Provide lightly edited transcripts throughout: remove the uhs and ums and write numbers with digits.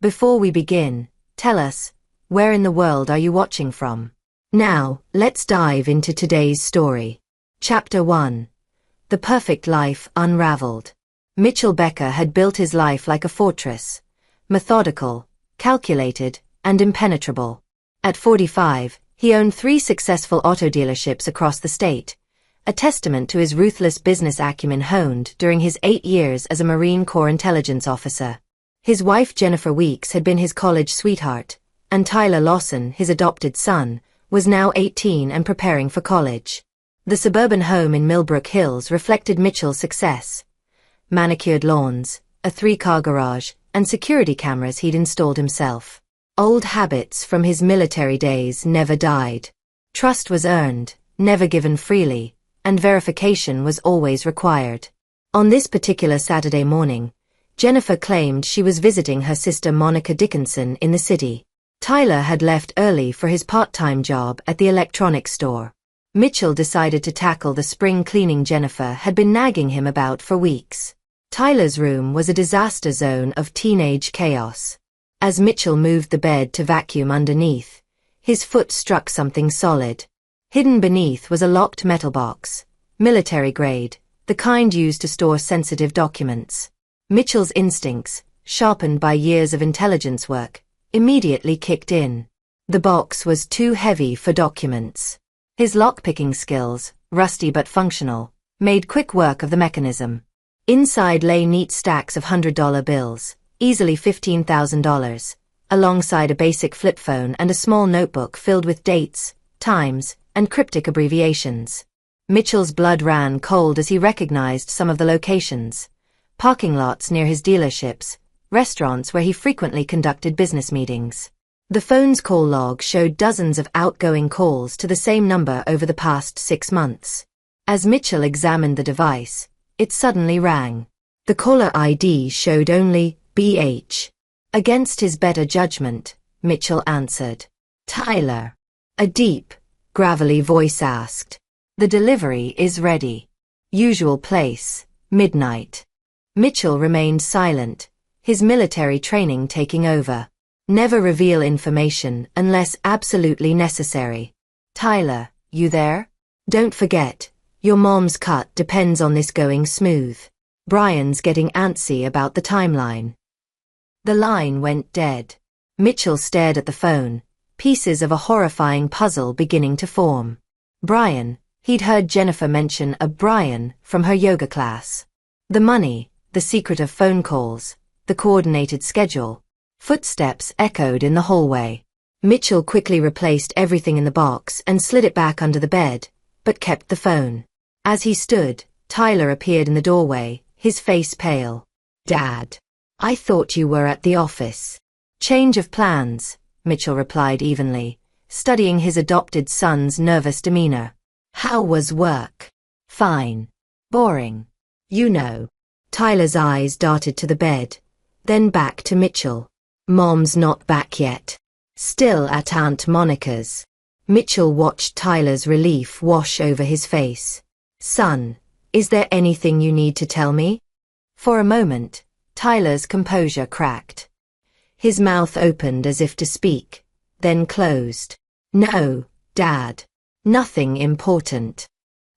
Before we begin, tell us, where in the world are you watching from? Now, let's dive into today's story. Chapter 1. The Perfect Life Unraveled. Mitchell Becker had built his life like a fortress, methodical, calculated, and impenetrable. At 45, he owned 3 successful auto dealerships across the state, a testament to his ruthless business acumen honed during his 8 years as a Marine Corps intelligence officer. His wife Jennifer Weeks had been his college sweetheart, and Tyler Lawson, his adopted son, was now 18 and preparing for college. The suburban home in Millbrook Hills reflected Mitchell's success. Manicured lawns, a 3-car garage, and security cameras he'd installed himself. Old habits from his military days never died. Trust was earned, never given freely, and verification was always required. On this particular Saturday morning, Jennifer claimed she was visiting her sister Monica Dickinson in the city. Tyler had left early for his part-time job at the electronics store. Mitchell decided to tackle the spring cleaning Jennifer had been nagging him about for weeks. Tyler's room was a disaster zone of teenage chaos. As Mitchell moved the bed to vacuum underneath, his foot struck something solid. Hidden beneath was a locked metal box, military grade, the kind used to store sensitive documents. Mitchell's instincts, sharpened by years of intelligence work, immediately kicked in. The box was too heavy for documents. His lockpicking skills, rusty but functional, made quick work of the mechanism. Inside lay neat stacks of $100 bills, easily $15,000, alongside a basic flip phone and a small notebook filled with dates, times, and cryptic abbreviations. Mitchell's blood ran cold as he recognized some of the locations. Parking lots near his dealerships, restaurants where he frequently conducted business meetings. The phone's call log showed dozens of outgoing calls to the same number over the past 6 months. As Mitchell examined the device, it suddenly rang. The caller ID showed only BH. Against his better judgment, Mitchell answered. "Tyler." A deep, gravelly voice asked. "The delivery is ready. Usual place, midnight." Mitchell remained silent, his military training taking over. Never reveal information unless absolutely necessary. "Tyler, you there? Don't forget, your mom's cut depends on this going smooth. Brian's getting antsy about the timeline." The line went dead. Mitchell stared at the phone, pieces of a horrifying puzzle beginning to form. Brian, he'd heard Jennifer mention a Brian from her yoga class. The money, the secret of phone calls, the coordinated schedule. Footsteps echoed in the hallway. Mitchell quickly replaced everything in the box and slid it back under the bed, but kept the phone. As he stood, Tyler appeared in the doorway, his face pale. "Dad, I thought you were at the office." "Change of plans," Mitchell replied evenly, studying his adopted son's nervous demeanor. "How was work?" "Fine. Boring. You know." Tyler's eyes darted to the bed, then back to Mitchell. "Mom's not back yet. Still at Aunt Monica's." Mitchell watched Tyler's relief wash over his face. "Son, is there anything you need to tell me?" For a moment, Tyler's composure cracked. His mouth opened as if to speak, then closed. "No, Dad. Nothing important."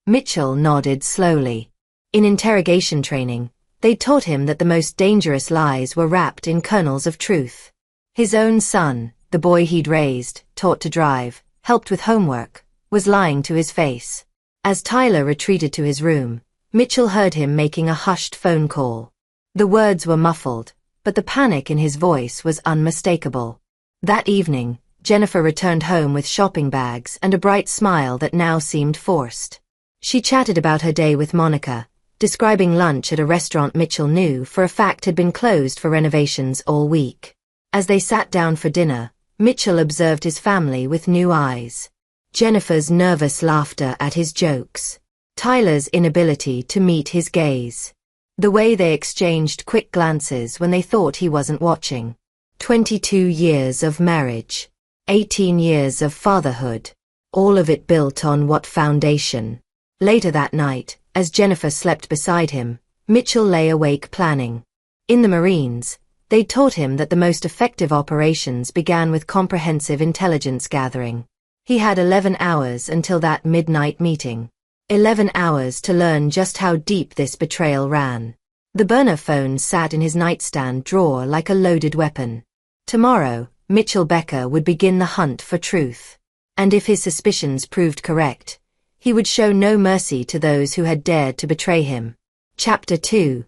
Mitchell nodded slowly. In interrogation training, they taught him that the most dangerous lies were wrapped in kernels of truth. His own son, the boy he'd raised, taught to drive, helped with homework, was lying to his face. As Tyler retreated to his room, Mitchell heard him making a hushed phone call. The words were muffled, but the panic in his voice was unmistakable. That evening, Jennifer returned home with shopping bags and a bright smile that now seemed forced. She chatted about her day with Monica, describing lunch at a restaurant Mitchell knew for a fact had been closed for renovations all week. As they sat down for dinner, Mitchell observed his family with new eyes. Jennifer's nervous laughter at his jokes. Tyler's inability to meet his gaze. The way they exchanged quick glances when they thought he wasn't watching. 22 years of marriage. 18 years of fatherhood. All of it built on what foundation? Later that night, as Jennifer slept beside him, Mitchell lay awake planning. In the Marines, They taught him that the most effective operations began with comprehensive intelligence gathering. He had 11 hours until that midnight meeting. 11 hours to learn just how deep this betrayal ran. The burner phone sat in his nightstand drawer like a loaded weapon. Tomorrow, Mitchell Becker would begin the hunt for truth. And if his suspicions proved correct, he would show no mercy to those who had dared to betray him. Chapter 2.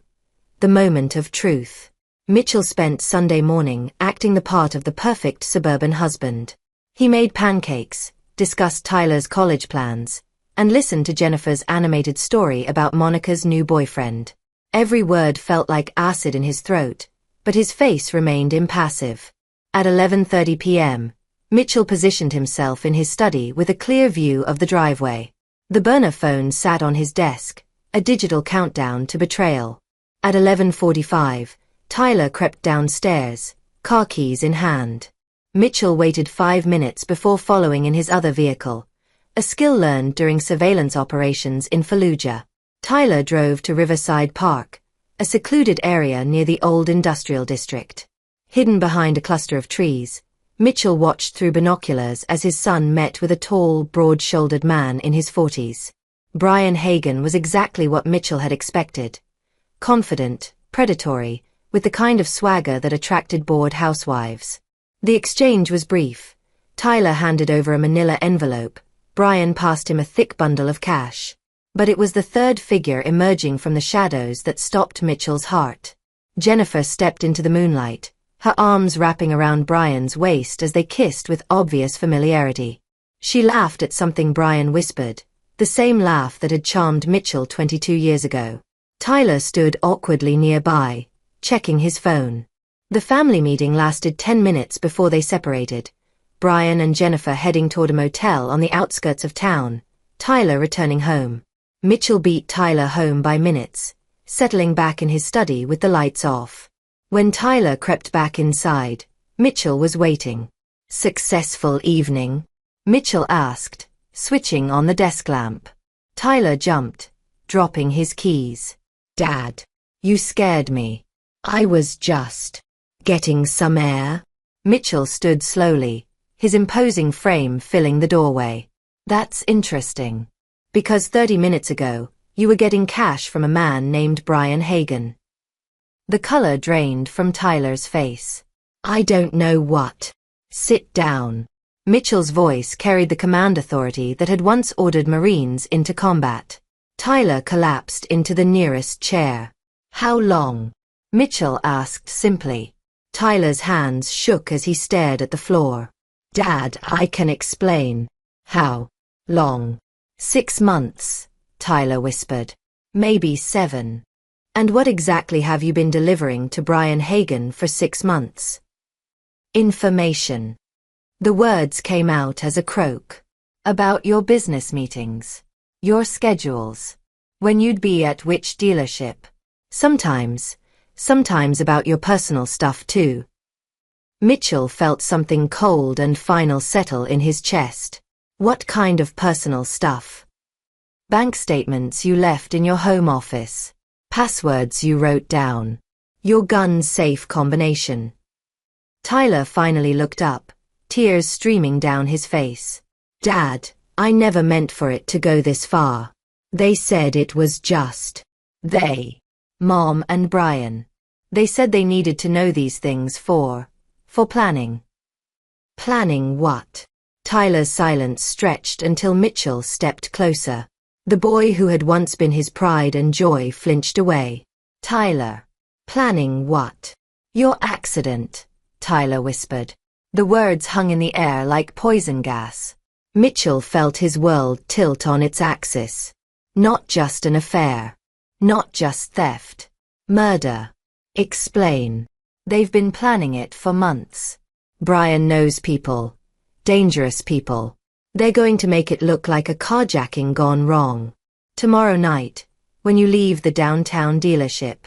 The Moment of Truth. Mitchell spent Sunday morning acting the part of the perfect suburban husband. He made pancakes, discussed Tyler's college plans, and listened to Jennifer's animated story about Monica's new boyfriend. Every word felt like acid in his throat, but his face remained impassive. At 11:30 p.m., Mitchell positioned himself in his study with a clear view of the driveway. The burner phone sat on his desk, a digital countdown to betrayal. At 11:45, Tyler crept downstairs, car keys in hand. Mitchell waited 5 minutes before following in his other vehicle, a skill learned during surveillance operations in Fallujah. Tyler drove to Riverside Park, a secluded area near the old industrial district. Hidden behind a cluster of trees, Mitchell watched through binoculars as his son met with a tall, broad-shouldered man in his 40s. Brian Hagan was exactly what Mitchell had expected. Confident, predatory, with the kind of swagger that attracted bored housewives. The exchange was brief. Tyler handed over a manila envelope. Brian passed him a thick bundle of cash. But it was the third figure emerging from the shadows that stopped Mitchell's heart. Jennifer stepped into the moonlight, her arms wrapping around Brian's waist as they kissed with obvious familiarity. She laughed at something Brian whispered, the same laugh that had charmed Mitchell 22 years ago. Tyler stood awkwardly nearby, checking his phone. The family meeting lasted 10 minutes before they separated. Brian and Jennifer heading toward a motel on the outskirts of town, Tyler returning home. Mitchell beat Tyler home by minutes, settling back in his study with the lights off. When Tyler crept back inside, Mitchell was waiting. "Successful evening?" Mitchell asked, switching on the desk lamp. Tyler jumped, dropping his keys. "Dad, you scared me. I was just getting some air." Mitchell stood slowly, his imposing frame filling the doorway. "That's interesting. Because 30 minutes ago, you were getting cash from a man named Brian Hagan." The color drained from Tyler's face. "I don't know what." "Sit down." Mitchell's voice carried the command authority that had once ordered Marines into combat. Tyler collapsed into the nearest chair. "How long?" Mitchell asked simply. Tyler's hands shook as he stared at the floor. "Dad, I can explain." "How long?" "6 months," Tyler whispered. "Maybe 7. "And what exactly have you been delivering to Brian Hagan for 6 months?" "Information." The words came out as a croak. "About your business meetings. Your schedules. When you'd be at which dealership. Sometimes about your personal stuff too." Mitchell felt something cold and final settle in his chest. "What kind of personal stuff?" "Bank statements you left in your home office. Passwords you wrote down. Your gun safe combination." Tyler finally looked up, tears streaming down his face. "Dad, I never meant for it to go this far. They said it was just." "They?" "Mom and Brian. They said they needed to know these things for planning." "Planning what?" Tyler's silence stretched until Mitchell stepped closer. The boy who had once been his pride and joy flinched away. "Tyler. Planning what?" "Your accident," Tyler whispered. The words hung in the air like poison gas. Mitchell felt his world tilt on its axis. Not just an affair. Not just theft. Murder. "Explain." "They've been planning it for months. Brian knows people. Dangerous people. They're going to make it look like a carjacking gone wrong. Tomorrow night, when you leave the downtown dealership.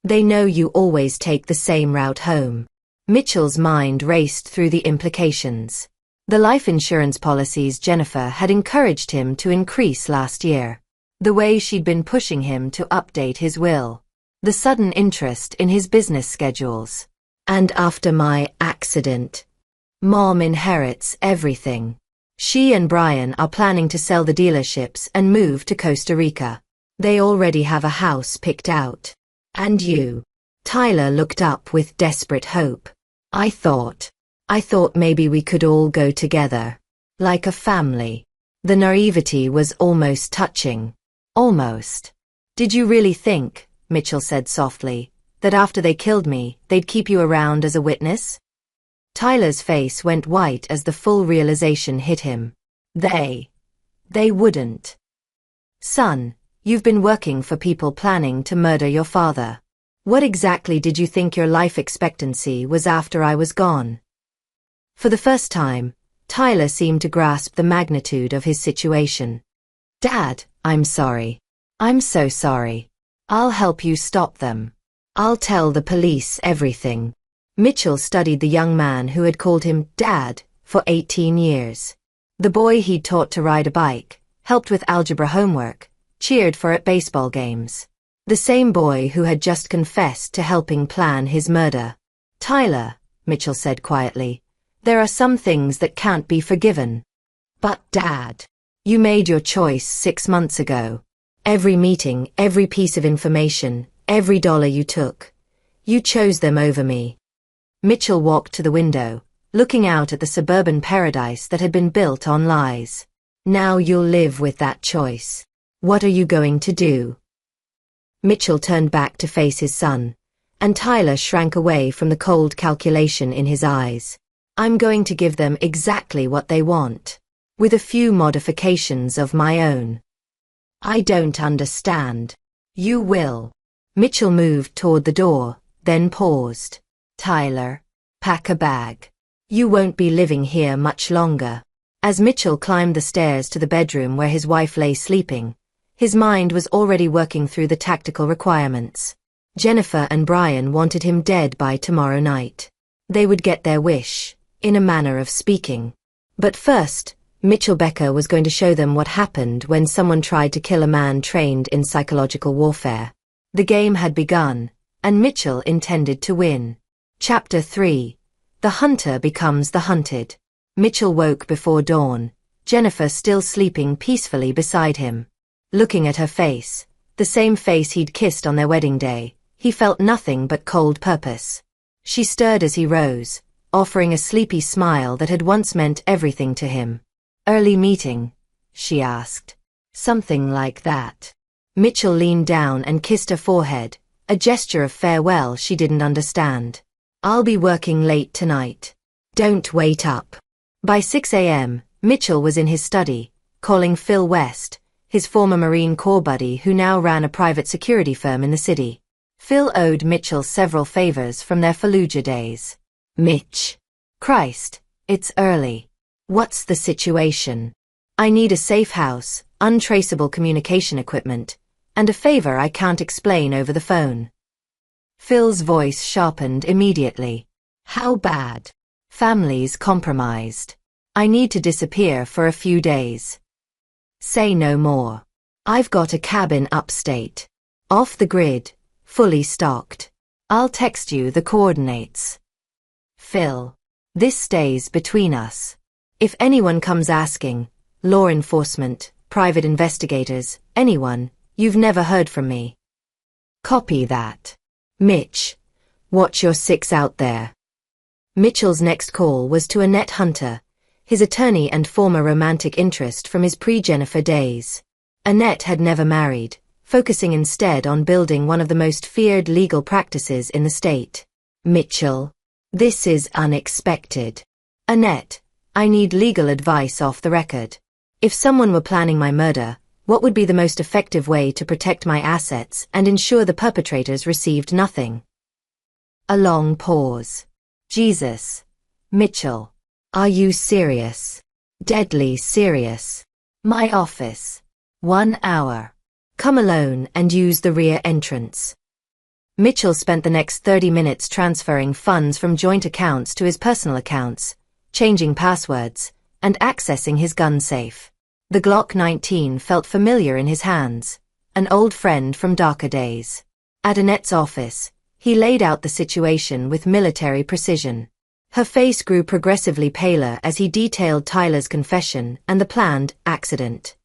They know you always take the same route home." Mitchell's mind raced through the implications. The life insurance policies Jennifer had encouraged him to increase last year. The way she'd been pushing him to update his will. The sudden interest in his business schedules. And after my accident, Mom inherits everything. She and Brian are planning to sell the dealerships and move to Costa Rica. They already have a house picked out. And you? Tyler looked up with desperate hope. I thought maybe we could all go together. Like a family. The naivety was almost touching. Almost. Did you really think, Mitchell said softly, that after they killed me, they'd keep you around as a witness? Tyler's face went white as the full realization hit him. They wouldn't. Son, you've been working for people planning to murder your father. What exactly did you think your life expectancy was after I was gone? For the first time, Tyler seemed to grasp the magnitude of his situation. Dad, I'm sorry. I'm so sorry. I'll help you stop them. I'll tell the police everything. Mitchell studied the young man who had called him Dad for 18 years. The boy he'd taught to ride a bike, helped with algebra homework, cheered for at baseball games. The same boy who had just confessed to helping plan his murder. Tyler, Mitchell said quietly, there are some things that can't be forgiven. But Dad, you made your choice 6 months ago. Every meeting, every piece of information, every dollar you took. You chose them over me. Mitchell walked to the window, looking out at the suburban paradise that had been built on lies. Now you'll live with that choice. What are you going to do? Mitchell turned back to face his son, and Tyler shrank away from the cold calculation in his eyes. I'm going to give them exactly what they want, with a few modifications of my own. I don't understand. You will. Mitchell moved toward the door, then paused. Tyler, pack a bag. You won't be living here much longer. As Mitchell climbed the stairs to the bedroom where his wife lay sleeping, his mind was already working through the tactical requirements. Jennifer and Brian wanted him dead by tomorrow night. They would get their wish, in a manner of speaking. But first, Mitchell Becker was going to show them what happened when someone tried to kill a man trained in psychological warfare. The game had begun, and Mitchell intended to win. Chapter 3. The Hunter Becomes the Hunted. Mitchell woke before dawn, Jennifer still sleeping peacefully beside him. Looking at her face, the same face he'd kissed on their wedding day, he felt nothing but cold purpose. She stirred as he rose, offering a sleepy smile that had once meant everything to him. Early meeting? She asked. Something like that. Mitchell leaned down and kissed her forehead, a gesture of farewell she didn't understand. I'll be working late tonight. Don't wait up. By 6 a.m., Mitchell was in his study, calling Phil West, his former Marine Corps buddy who now ran a private security firm in the city. Phil owed Mitchell several favors from their Fallujah days. Mitch. Christ, it's early. What's the situation? I need a safe house, untraceable communication equipment, and a favor I can't explain over the phone. Phil's voice sharpened immediately. How bad? Family's compromised. I need to disappear for a few days. Say no more. I've got a cabin upstate. Off the grid, fully stocked. I'll text you the coordinates. Phil. This stays between us. If anyone comes asking, law enforcement, private investigators, anyone, you've never heard from me. Copy that. Mitch. Watch your 6 out there. Mitchell's next call was to Annette Hunter, his attorney and former romantic interest from his pre-Jennifer days. Annette had never married, focusing instead on building one of the most feared legal practices in the state. Mitchell. This is unexpected. Annette. I need legal advice off the record. If someone were planning my murder, what would be the most effective way to protect my assets and ensure the perpetrators received nothing? A long pause. Jesus. Mitchell. Are you serious? Deadly serious. My office. 1 hour. Come alone and use the rear entrance. Mitchell spent the next 30 minutes transferring funds from joint accounts to his personal accounts, changing passwords, and accessing his gun safe. The Glock 19 felt familiar in his hands, an old friend from darker days. At Annette's office, He laid out the situation with military precision. Her face grew progressively paler as he detailed Tyler's confession and the planned accident.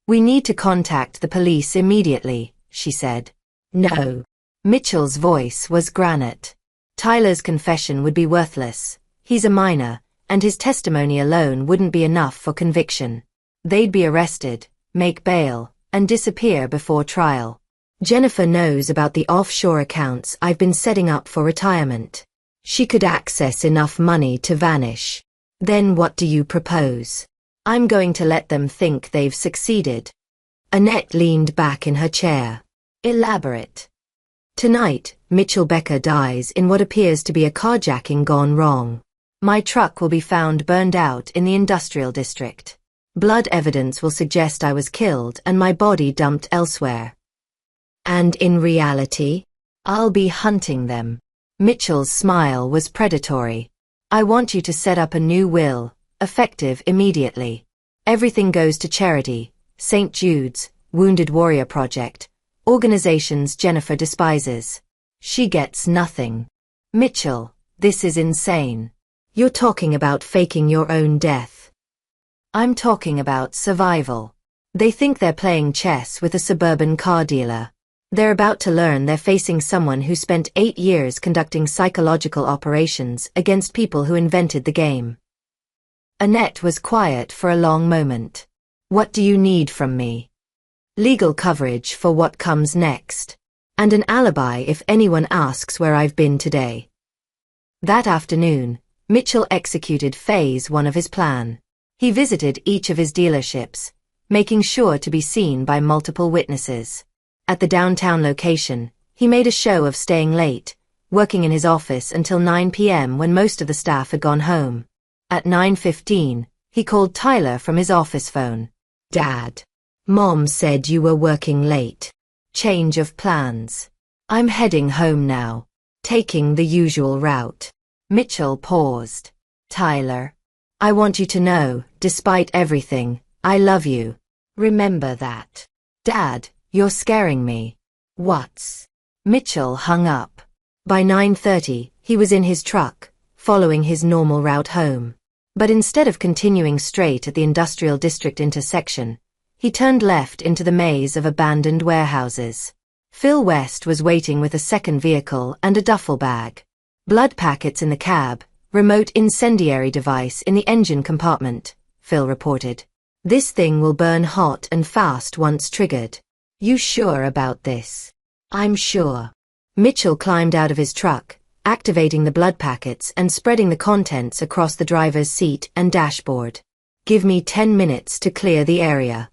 "We need to contact the police immediately," she said. "No." Mitchell's voice was granite. "Tyler's confession would be worthless. He's a minor, and his testimony alone wouldn't be enough for conviction. They'd be arrested, make bail, and disappear before trial. Jennifer knows about the offshore accounts I've been setting up for retirement. She could access enough money to vanish. Then what do you propose?" "I'm going to let them think they've succeeded." Annette leaned back in her chair. "Elaborate." "Tonight, Mitchell Becker dies in what appears to be a carjacking gone wrong. My truck will be found burned out in the industrial district. Blood evidence will suggest I was killed and my body dumped elsewhere. And in reality, I'll be hunting them." Mitchell's smile was predatory. "I want you to set up a new will, effective immediately. Everything goes to charity, St. Jude's, Wounded Warrior Project, organizations Jennifer despises. She gets nothing." "Mitchell, this is insane. You're talking about faking your own death." "I'm talking about survival. They think they're playing chess with a suburban car dealer. They're about to learn they're facing someone who spent 8 years conducting psychological operations against people who invented the game." Annette was quiet for a long moment. "What do you need from me?" "Legal coverage for what comes next. And an alibi if anyone asks where I've been today." That afternoon, Mitchell executed phase 1 of his plan. He visited each of his dealerships, making sure to be seen by multiple witnesses. At the downtown location, he made a show of staying late, working in his office until 9 p.m. when most of the staff had gone home. At 9:15, he called Tyler from his office phone. "Dad, Mom said you were working late. Change of plans. I'm heading home now, taking the usual route." Mitchell paused. "Tyler, I want you to know, despite everything, I love you. Remember that." "Dad, you're scaring me." "What's?" Mitchell hung up. By 9:30, he was in his truck, following his normal route home. But instead of continuing straight at the industrial district intersection, he turned left into the maze of abandoned warehouses. Phil West was waiting with a second vehicle and a duffel bag. "Blood packets in the cab, remote incendiary device in the engine compartment," Phil reported. "This thing will burn hot and fast once triggered." "You sure about this?" "I'm sure." Mitchell climbed out of his truck, activating the blood packets and spreading the contents across the driver's seat and dashboard. "Give me 10 minutes to clear the area."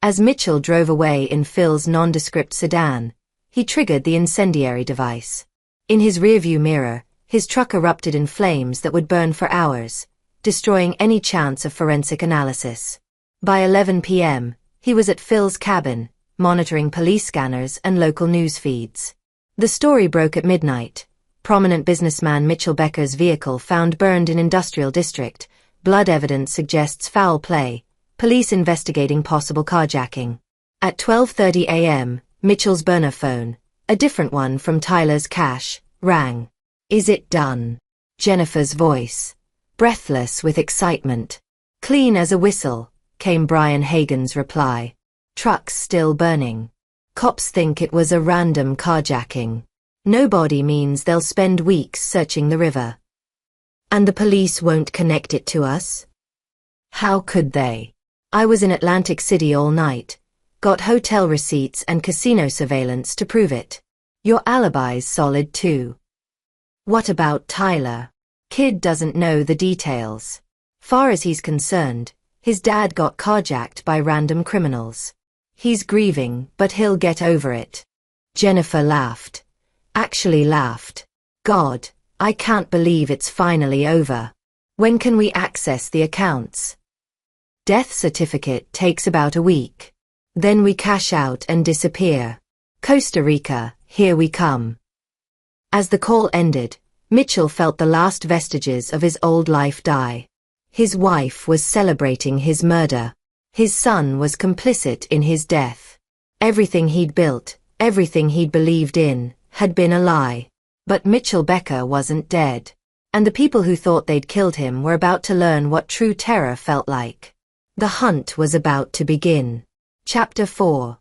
As Mitchell drove away in Phil's nondescript sedan, he triggered the incendiary device. In his rearview mirror, his truck erupted in flames that would burn for hours, destroying any chance of forensic analysis. By 11 p.m., he was at Phil's cabin, monitoring police scanners and local news feeds. The story broke at midnight. Prominent businessman Mitchell Becker's vehicle found burned in industrial district. Blood evidence suggests foul play. Police investigating possible carjacking. At 12:30 a.m., Mitchell's burner phone, a different one from Tyler's cache, rang. "Is it done?" Jennifer's voice, breathless with excitement. "Clean as a whistle," came Brian Hagan's reply. "Truck's still burning. Cops think it was a random carjacking. Nobody means they'll spend weeks searching the river." "And the police won't connect it to us?" "How could they? I was in Atlantic City all night. Got hotel receipts and casino surveillance to prove it. Your alibi's solid too." "What about Tyler?" "Kid doesn't know the details. Far as he's concerned, his dad got carjacked by random criminals. He's grieving, but he'll get over it." Jennifer laughed. Actually laughed. "God, I can't believe it's finally over. When can we access the accounts?" "Death certificate takes about a week. Then we cash out and disappear. Costa Rica, here we come." As the call ended, Mitchell felt the last vestiges of his old life die. His wife was celebrating his murder. His son was complicit in his death. Everything he'd built, everything he'd believed in, had been a lie. But Mitchell Becker wasn't dead. And the people who thought they'd killed him were about to learn what true terror felt like. The hunt was about to begin. Chapter 4.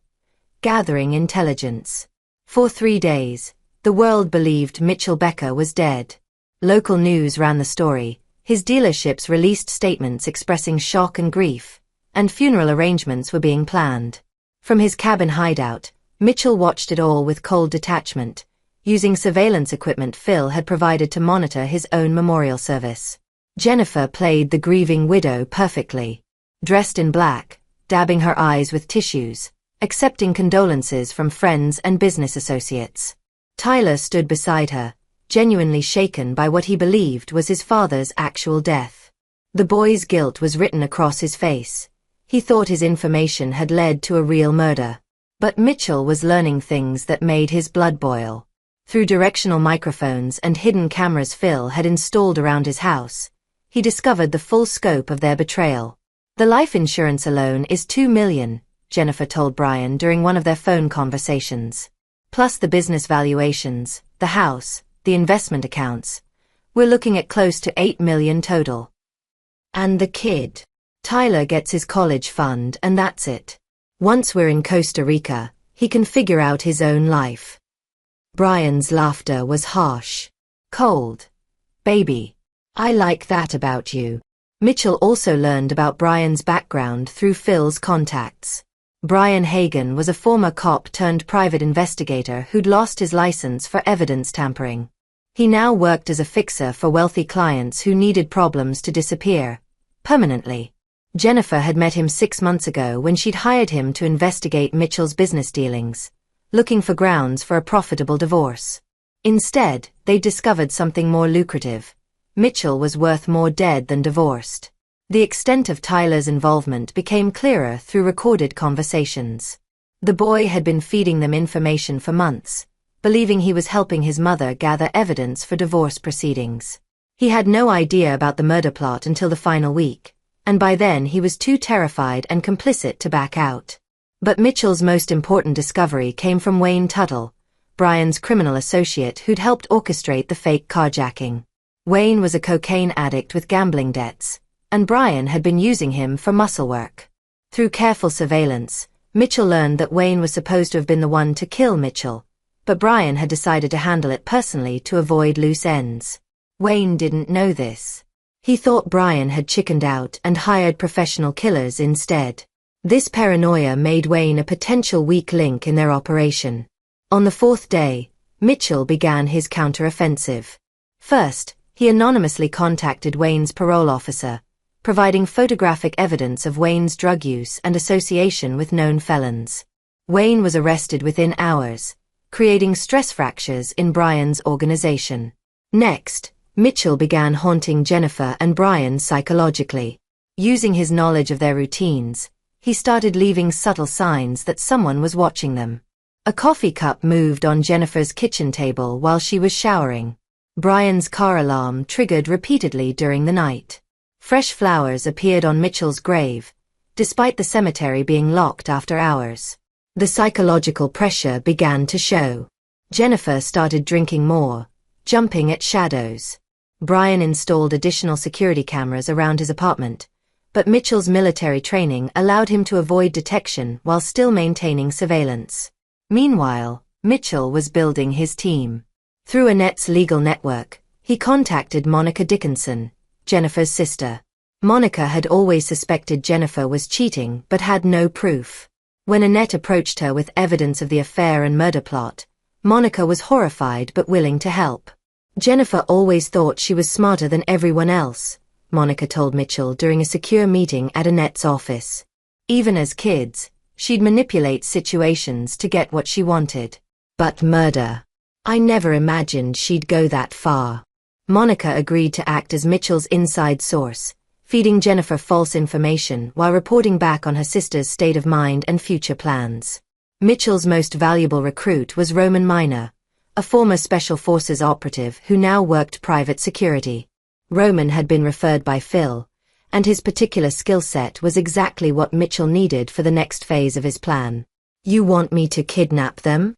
Gathering Intelligence. For 3 days, the world believed Mitchell Becker was dead. Local news ran the story, his dealerships released statements expressing shock and grief, and funeral arrangements were being planned. From his cabin hideout, Mitchell watched it all with cold detachment, using surveillance equipment Phil had provided to monitor his own memorial service. Jennifer played the grieving widow perfectly. Dressed in black, dabbing her eyes with tissues, accepting condolences from friends and business associates. Tyler stood beside her, genuinely shaken by what he believed was his father's actual death. The boy's guilt was written across his face. He thought his information had led to a real murder. But Mitchell was learning things that made his blood boil. Through directional microphones and hidden cameras Phil had installed around his house, he discovered the full scope of their betrayal. The life insurance alone is $2 million, Jennifer told Brian during one of their phone conversations. Plus the business valuations, the house, the investment accounts. We're looking at close to $8 million total. And the kid. Tyler gets his college fund and that's it. Once we're in Costa Rica, he can figure out his own life. Brian's laughter was harsh. Cold. Baby. I like that about you. Mitchell also learned about Brian's background through Phil's contacts. Brian Hagan was a former cop turned private investigator who'd lost his license for evidence tampering. He now worked as a fixer for wealthy clients who needed problems to disappear. Permanently. Jennifer had met him 6 months ago when she'd hired him to investigate Mitchell's business dealings, looking for grounds for a profitable divorce. Instead, they discovered something more lucrative. Mitchell was worth more dead than divorced. The extent of Tyler's involvement became clearer through recorded conversations. The boy had been feeding them information for months, believing he was helping his mother gather evidence for divorce proceedings. He had no idea about the murder plot until the final week, and by then he was too terrified and complicit to back out. But Mitchell's most important discovery came from Wayne Tuttle, Brian's criminal associate who'd helped orchestrate the fake carjacking. Wayne was a cocaine addict with gambling debts, and Brian had been using him for muscle work. Through careful surveillance, Mitchell learned that Wayne was supposed to have been the one to kill Mitchell, but Brian had decided to handle it personally to avoid loose ends. Wayne didn't know this. He thought Brian had chickened out and hired professional killers instead. This paranoia made Wayne a potential weak link in their operation. On the 4th day, Mitchell began his counteroffensive. First, he anonymously contacted Wayne's parole officer, providing photographic evidence of Wayne's drug use and association with known felons. Wayne was arrested within hours, creating stress fractures in Brian's organization. Next, Mitchell began haunting Jennifer and Brian psychologically. Using his knowledge of their routines, he started leaving subtle signs that someone was watching them. A coffee cup moved on Jennifer's kitchen table while she was showering. Brian's car alarm triggered repeatedly during the night. Fresh flowers appeared on Mitchell's grave, despite the cemetery being locked after hours. The psychological pressure began to show. Jennifer started drinking more, jumping at shadows. Brian installed additional security cameras around his apartment, but Mitchell's military training allowed him to avoid detection while still maintaining surveillance. Meanwhile, Mitchell was building his team. Through Annette's legal network, he contacted Monica Dickinson, Jennifer's sister. Monica had always suspected Jennifer was cheating but had no proof. When Annette approached her with evidence of the affair and murder plot, Monica was horrified but willing to help. Jennifer always thought she was smarter than everyone else, Monica told Mitchell during a secure meeting at Annette's office. Even as kids, she'd manipulate situations to get what she wanted. But murder. I never imagined she'd go that far. Monica agreed to act as Mitchell's inside source, feeding Jennifer false information while reporting back on her sister's state of mind and future plans. Mitchell's most valuable recruit was Roman Minor, a former Special Forces operative who now worked private security. Roman had been referred by Phil, and his particular skill set was exactly what Mitchell needed for the next phase of his plan. You want me to kidnap them?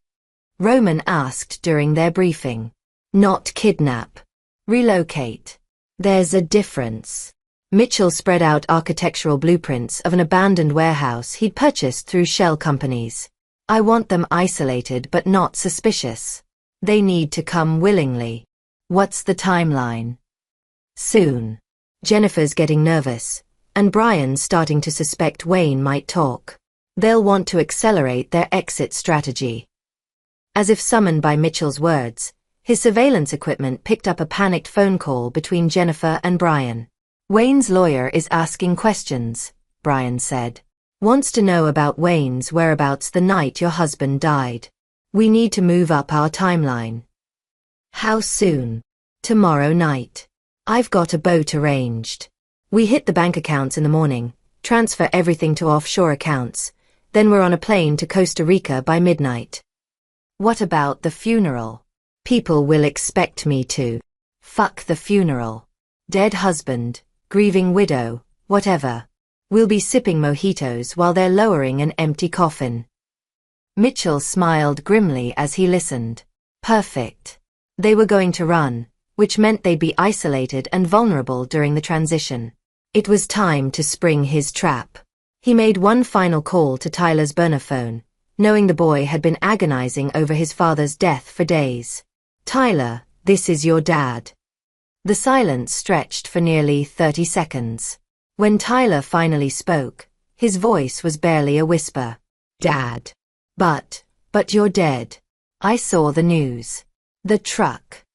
Roman asked during their briefing. Not kidnap. Relocate. There's a difference. Mitchell spread out architectural blueprints of an abandoned warehouse he'd purchased through shell companies. I want them isolated but not suspicious. They need to come willingly. What's the timeline? Soon. Jennifer's getting nervous, and Brian's starting to suspect Wayne might talk. They'll want to accelerate their exit strategy. As if summoned by Mitchell's words, his surveillance equipment picked up a panicked phone call between Jennifer and Brian. Wayne's lawyer is asking questions, Brian said. Wants to know about Wayne's whereabouts the night your husband died. We need to move up our timeline. How soon? Tomorrow night. I've got a boat arranged. We hit the bank accounts in the morning, transfer everything to offshore accounts, then we're on a plane to Costa Rica by midnight. What about the funeral? People will expect me to. Fuck the funeral. Dead husband, grieving widow, whatever. We'll be sipping mojitos while they're lowering an empty coffin. Mitchell smiled grimly as he listened. Perfect. They were going to run, which meant they'd be isolated and vulnerable during the transition. It was time to spring his trap. He made one final call to Tyler's burner phone, knowing the boy had been agonizing over his father's death for days. Tyler, this is your dad. The silence stretched for nearly 30 seconds. When Tyler finally spoke, his voice was barely a whisper. Dad. But you're dead. I saw the news. The truck.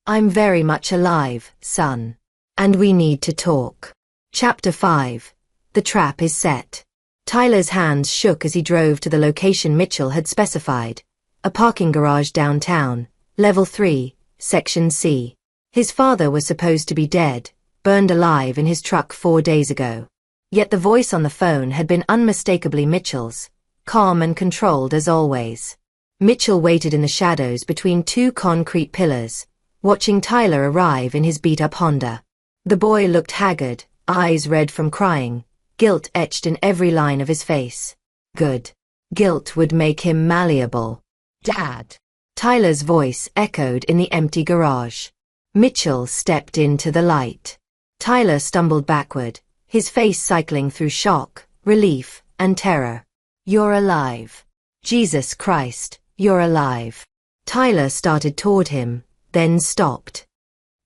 I'm very much alive, son. And we need to talk. Chapter 5. The trap is set. Tyler's hands shook as he drove to the location Mitchell had specified. A parking garage downtown, level 3, section C. His father was supposed to be dead, burned alive in his truck 4 days ago. Yet the voice on the phone had been unmistakably Mitchell's, calm and controlled as always. Mitchell waited in the shadows between two concrete pillars, watching Tyler arrive in his beat-up Honda. The boy looked haggard, eyes red from crying, guilt etched in every line of his face. Good. Guilt would make him malleable. Dad. Tyler's voice echoed in the empty garage. Mitchell stepped into the light. Tyler stumbled backward, his face cycling through shock, relief, and terror. You're alive. Jesus Christ, you're alive. Tyler started toward him, then stopped.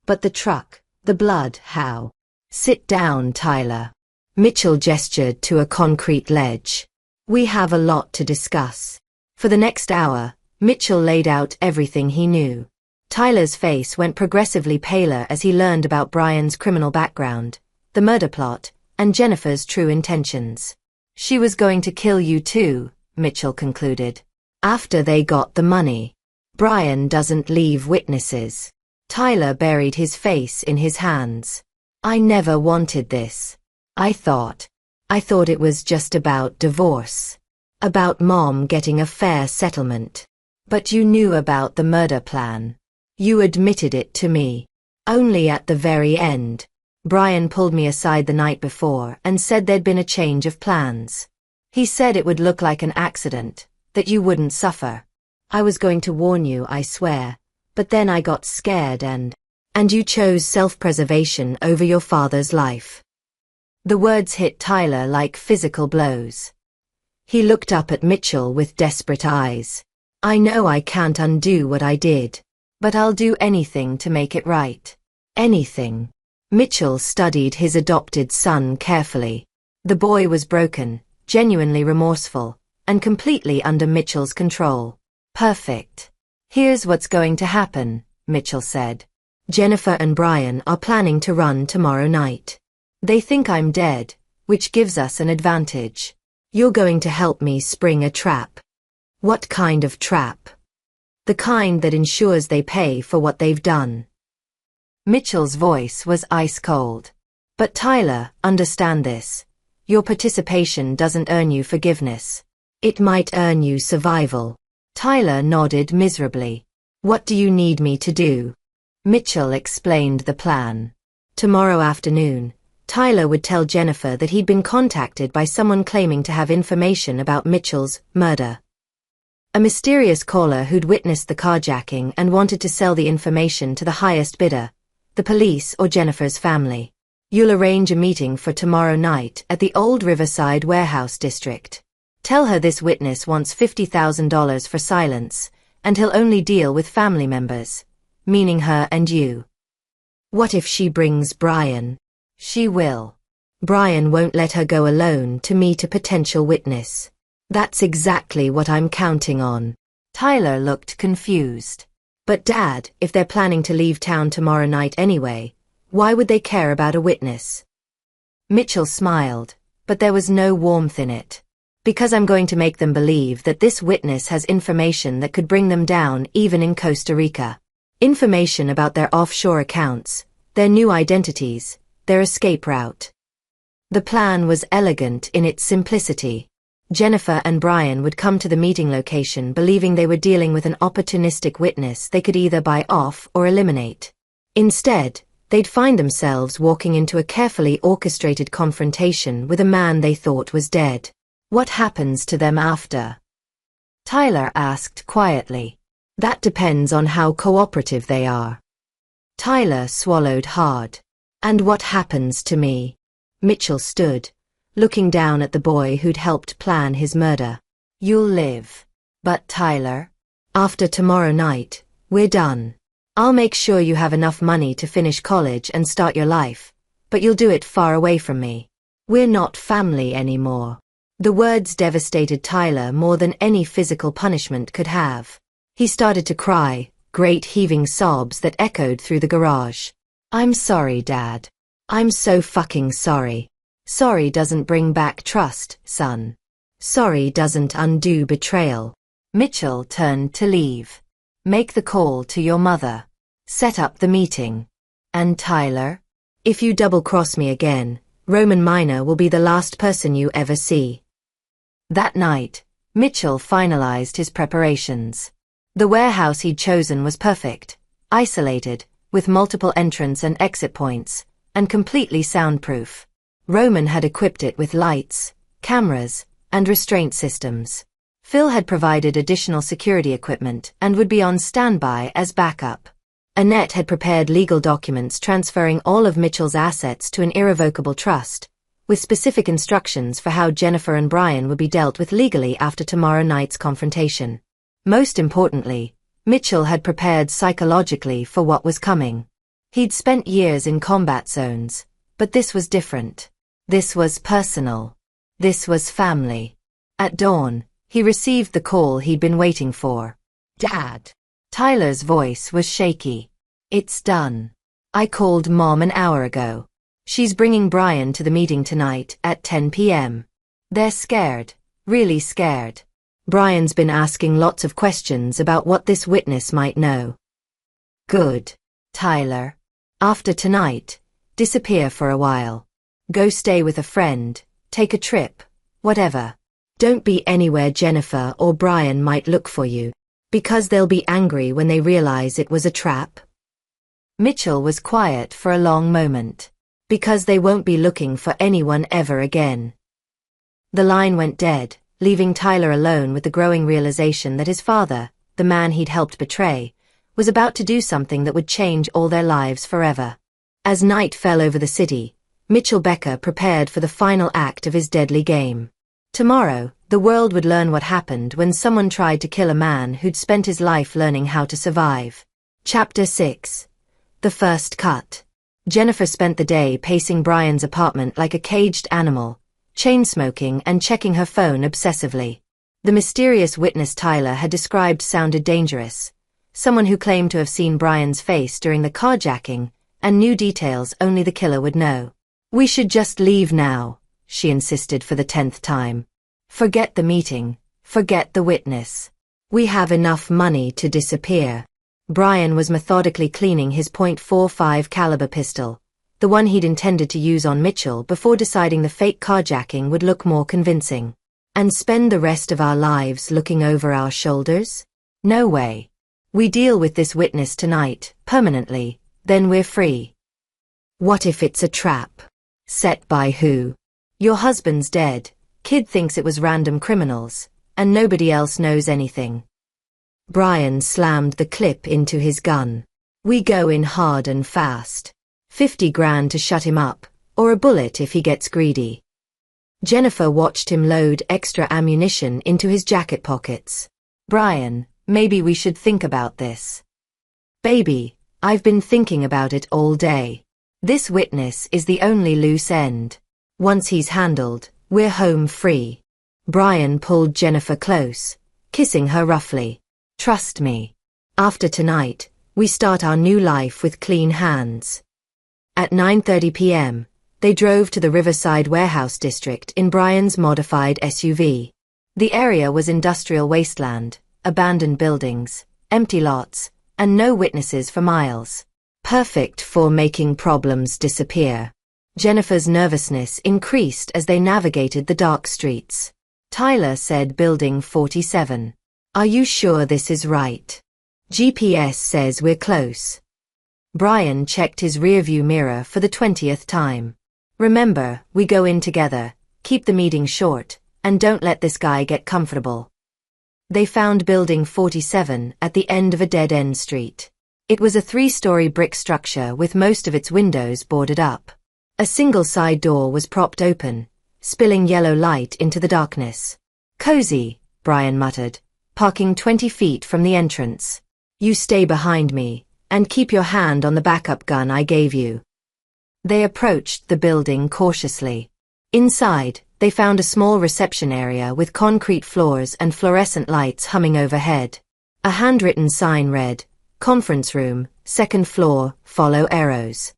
But the truck, the blood, how? Sit down, Tyler. Mitchell gestured to a concrete ledge. We have a lot to discuss. For the next hour, Mitchell laid out everything he knew. Tyler's face went progressively paler as he learned about Brian's criminal background, the murder plot, and Jennifer's true intentions. She was going to kill you too, Mitchell concluded. After they got the money. Brian doesn't leave witnesses. Tyler buried his face in his hands. I never wanted this. I thought it was just about divorce. About Mom getting a fair settlement. But you knew about the murder plan. You admitted it to me. Only at the very end. Brian pulled me aside the night before and said there'd been a change of plans. He said it would look like an accident, that you wouldn't suffer. I was going to warn you, I swear, but then I got scared and you chose self-preservation over your father's life. The words hit Tyler like physical blows. He looked up at Mitchell with desperate eyes. I know I can't undo what I did, but I'll do anything to make it right. Anything. Mitchell studied his adopted son carefully. The boy was broken, genuinely remorseful, and completely under Mitchell's control. Perfect. Here's what's going to happen, Mitchell said. Jennifer and Brian are planning to run tomorrow night. They think I'm dead, which gives us an advantage. You're going to help me spring a trap. What kind of trap? The kind that ensures they pay for what they've done. Mitchell's voice was ice cold. But Tyler, understand this. Your participation doesn't earn you forgiveness. It might earn you survival. Tyler nodded miserably. What do you need me to do? Mitchell explained the plan. Tomorrow afternoon, Tyler would tell Jennifer that he'd been contacted by someone claiming to have information about Mitchell's murder. A mysterious caller who'd witnessed the carjacking and wanted to sell the information to the highest bidder, the police or Jennifer's family. You'll arrange a meeting for tomorrow night at the Old Riverside Warehouse District. Tell her this witness wants $50,000 for silence, and he'll only deal with family members, meaning her and you. What if she brings Brian? She will. Brian won't let her go alone to meet a potential witness. That's exactly what I'm counting on. Tyler looked confused. But Dad, if they're planning to leave town tomorrow night anyway, why would they care about a witness? Mitchell smiled, but there was no warmth in it. Because I'm going to make them believe that this witness has information that could bring them down even in Costa Rica. Information about their offshore accounts, their new identities, their escape route. The plan was elegant in its simplicity. Jennifer and Brian would come to the meeting location believing they were dealing with an opportunistic witness they could either buy off or eliminate. Instead, they'd find themselves walking into a carefully orchestrated confrontation with a man they thought was dead. What happens to them after? Tyler asked quietly. That depends on how cooperative they are. Tyler swallowed hard. And what happens to me? Mitchell stood, looking down at the boy who'd helped plan his murder. You'll live. But Tyler, after tomorrow night, we're done. I'll make sure you have enough money to finish college and start your life, but you'll do it far away from me. We're not family anymore. The words devastated Tyler more than any physical punishment could have. He started to cry, great heaving sobs that echoed through the garage. I'm sorry, Dad. I'm so fucking sorry. Sorry doesn't bring back trust, son. Sorry doesn't undo betrayal. Mitchell turned to leave. Make the call to your mother. Set up the meeting. And Tyler? If you double-cross me again, Roman Minor will be the last person you ever see. That night, Mitchell finalized his preparations. The warehouse he'd chosen was perfect, isolated, with multiple entrance and exit points, and completely soundproof. Roman had equipped it with lights, cameras, and restraint systems. Phil had provided additional security equipment and would be on standby as backup. Annette had prepared legal documents transferring all of Mitchell's assets to an irrevocable trust, with specific instructions for how Jennifer and Brian would be dealt with legally after tomorrow night's confrontation. Most importantly, Mitchell had prepared psychologically for what was coming. He'd spent years in combat zones, but this was different. This was personal. This was family. At dawn, he received the call he'd been waiting for. Dad. Tyler's voice was shaky. It's done. I called Mom an hour ago. She's bringing Brian to the meeting tonight at 10 p.m. They're scared, really scared. Brian's been asking lots of questions about what this witness might know. Good. Tyler. After tonight, disappear for a while. Go stay with a friend, take a trip, whatever. Don't be anywhere Jennifer or Brian might look for you, because they'll be angry when they realize it was a trap. Mitchell was quiet for a long moment. Because they won't be looking for anyone ever again. The line went dead, leaving Tyler alone with the growing realization that his father, the man he'd helped betray, was about to do something that would change all their lives forever. As night fell over the city, Mitchell Becker prepared for the final act of his deadly game. Tomorrow, the world would learn what happened when someone tried to kill a man who'd spent his life learning how to survive. Chapter 6. The First Cut. Jennifer spent the day pacing Brian's apartment like a caged animal, chain-smoking and checking her phone obsessively. The mysterious witness Tyler had described sounded dangerous, someone who claimed to have seen Brian's face during the carjacking, and knew details only the killer would know. We should just leave now, she insisted for the 10th time. Forget the meeting, forget the witness. We have enough money to disappear. Brian was methodically cleaning his .45 caliber pistol, the one he'd intended to use on Mitchell before deciding the fake carjacking would look more convincing. And spend the rest of our lives looking over our shoulders? No way. We deal with this witness tonight, permanently, then we're free. What if it's a trap? Set by who? Your husband's dead, kid thinks it was random criminals, and nobody else knows anything. Brian slammed the clip into his gun. We go in hard and fast. 50 grand to shut him up, or a bullet if he gets greedy. Jennifer watched him load extra ammunition into his jacket pockets. Brian, maybe we should think about this. Baby, I've been thinking about it all day. This witness is the only loose end. Once he's handled, we're home free. Brian pulled Jennifer close, kissing her roughly. Trust me. After tonight, we start our new life with clean hands. At 9:30 p.m., they drove to the Riverside Warehouse District in Brian's modified SUV. The area was industrial wasteland, abandoned buildings, empty lots, and no witnesses for miles. Perfect for making problems disappear. Jennifer's nervousness increased as they navigated the dark streets. Tyler said Building 47. Are you sure this is right? GPS says we're close. Brian checked his rearview mirror for the 20th time. Remember, we go in together, keep the meeting short, and don't let this guy get comfortable. They found Building 47 at the end of a dead-end street. It was a 3-story brick structure with most of its windows boarded up. A single side door was propped open, spilling yellow light into the darkness. Cozy, Brian muttered, parking 20 feet from the entrance. You stay behind me, and keep your hand on the backup gun I gave you. They approached the building cautiously. Inside, they found a small reception area with concrete floors and fluorescent lights humming overhead. A handwritten sign read, Conference room, 2nd floor, follow arrows.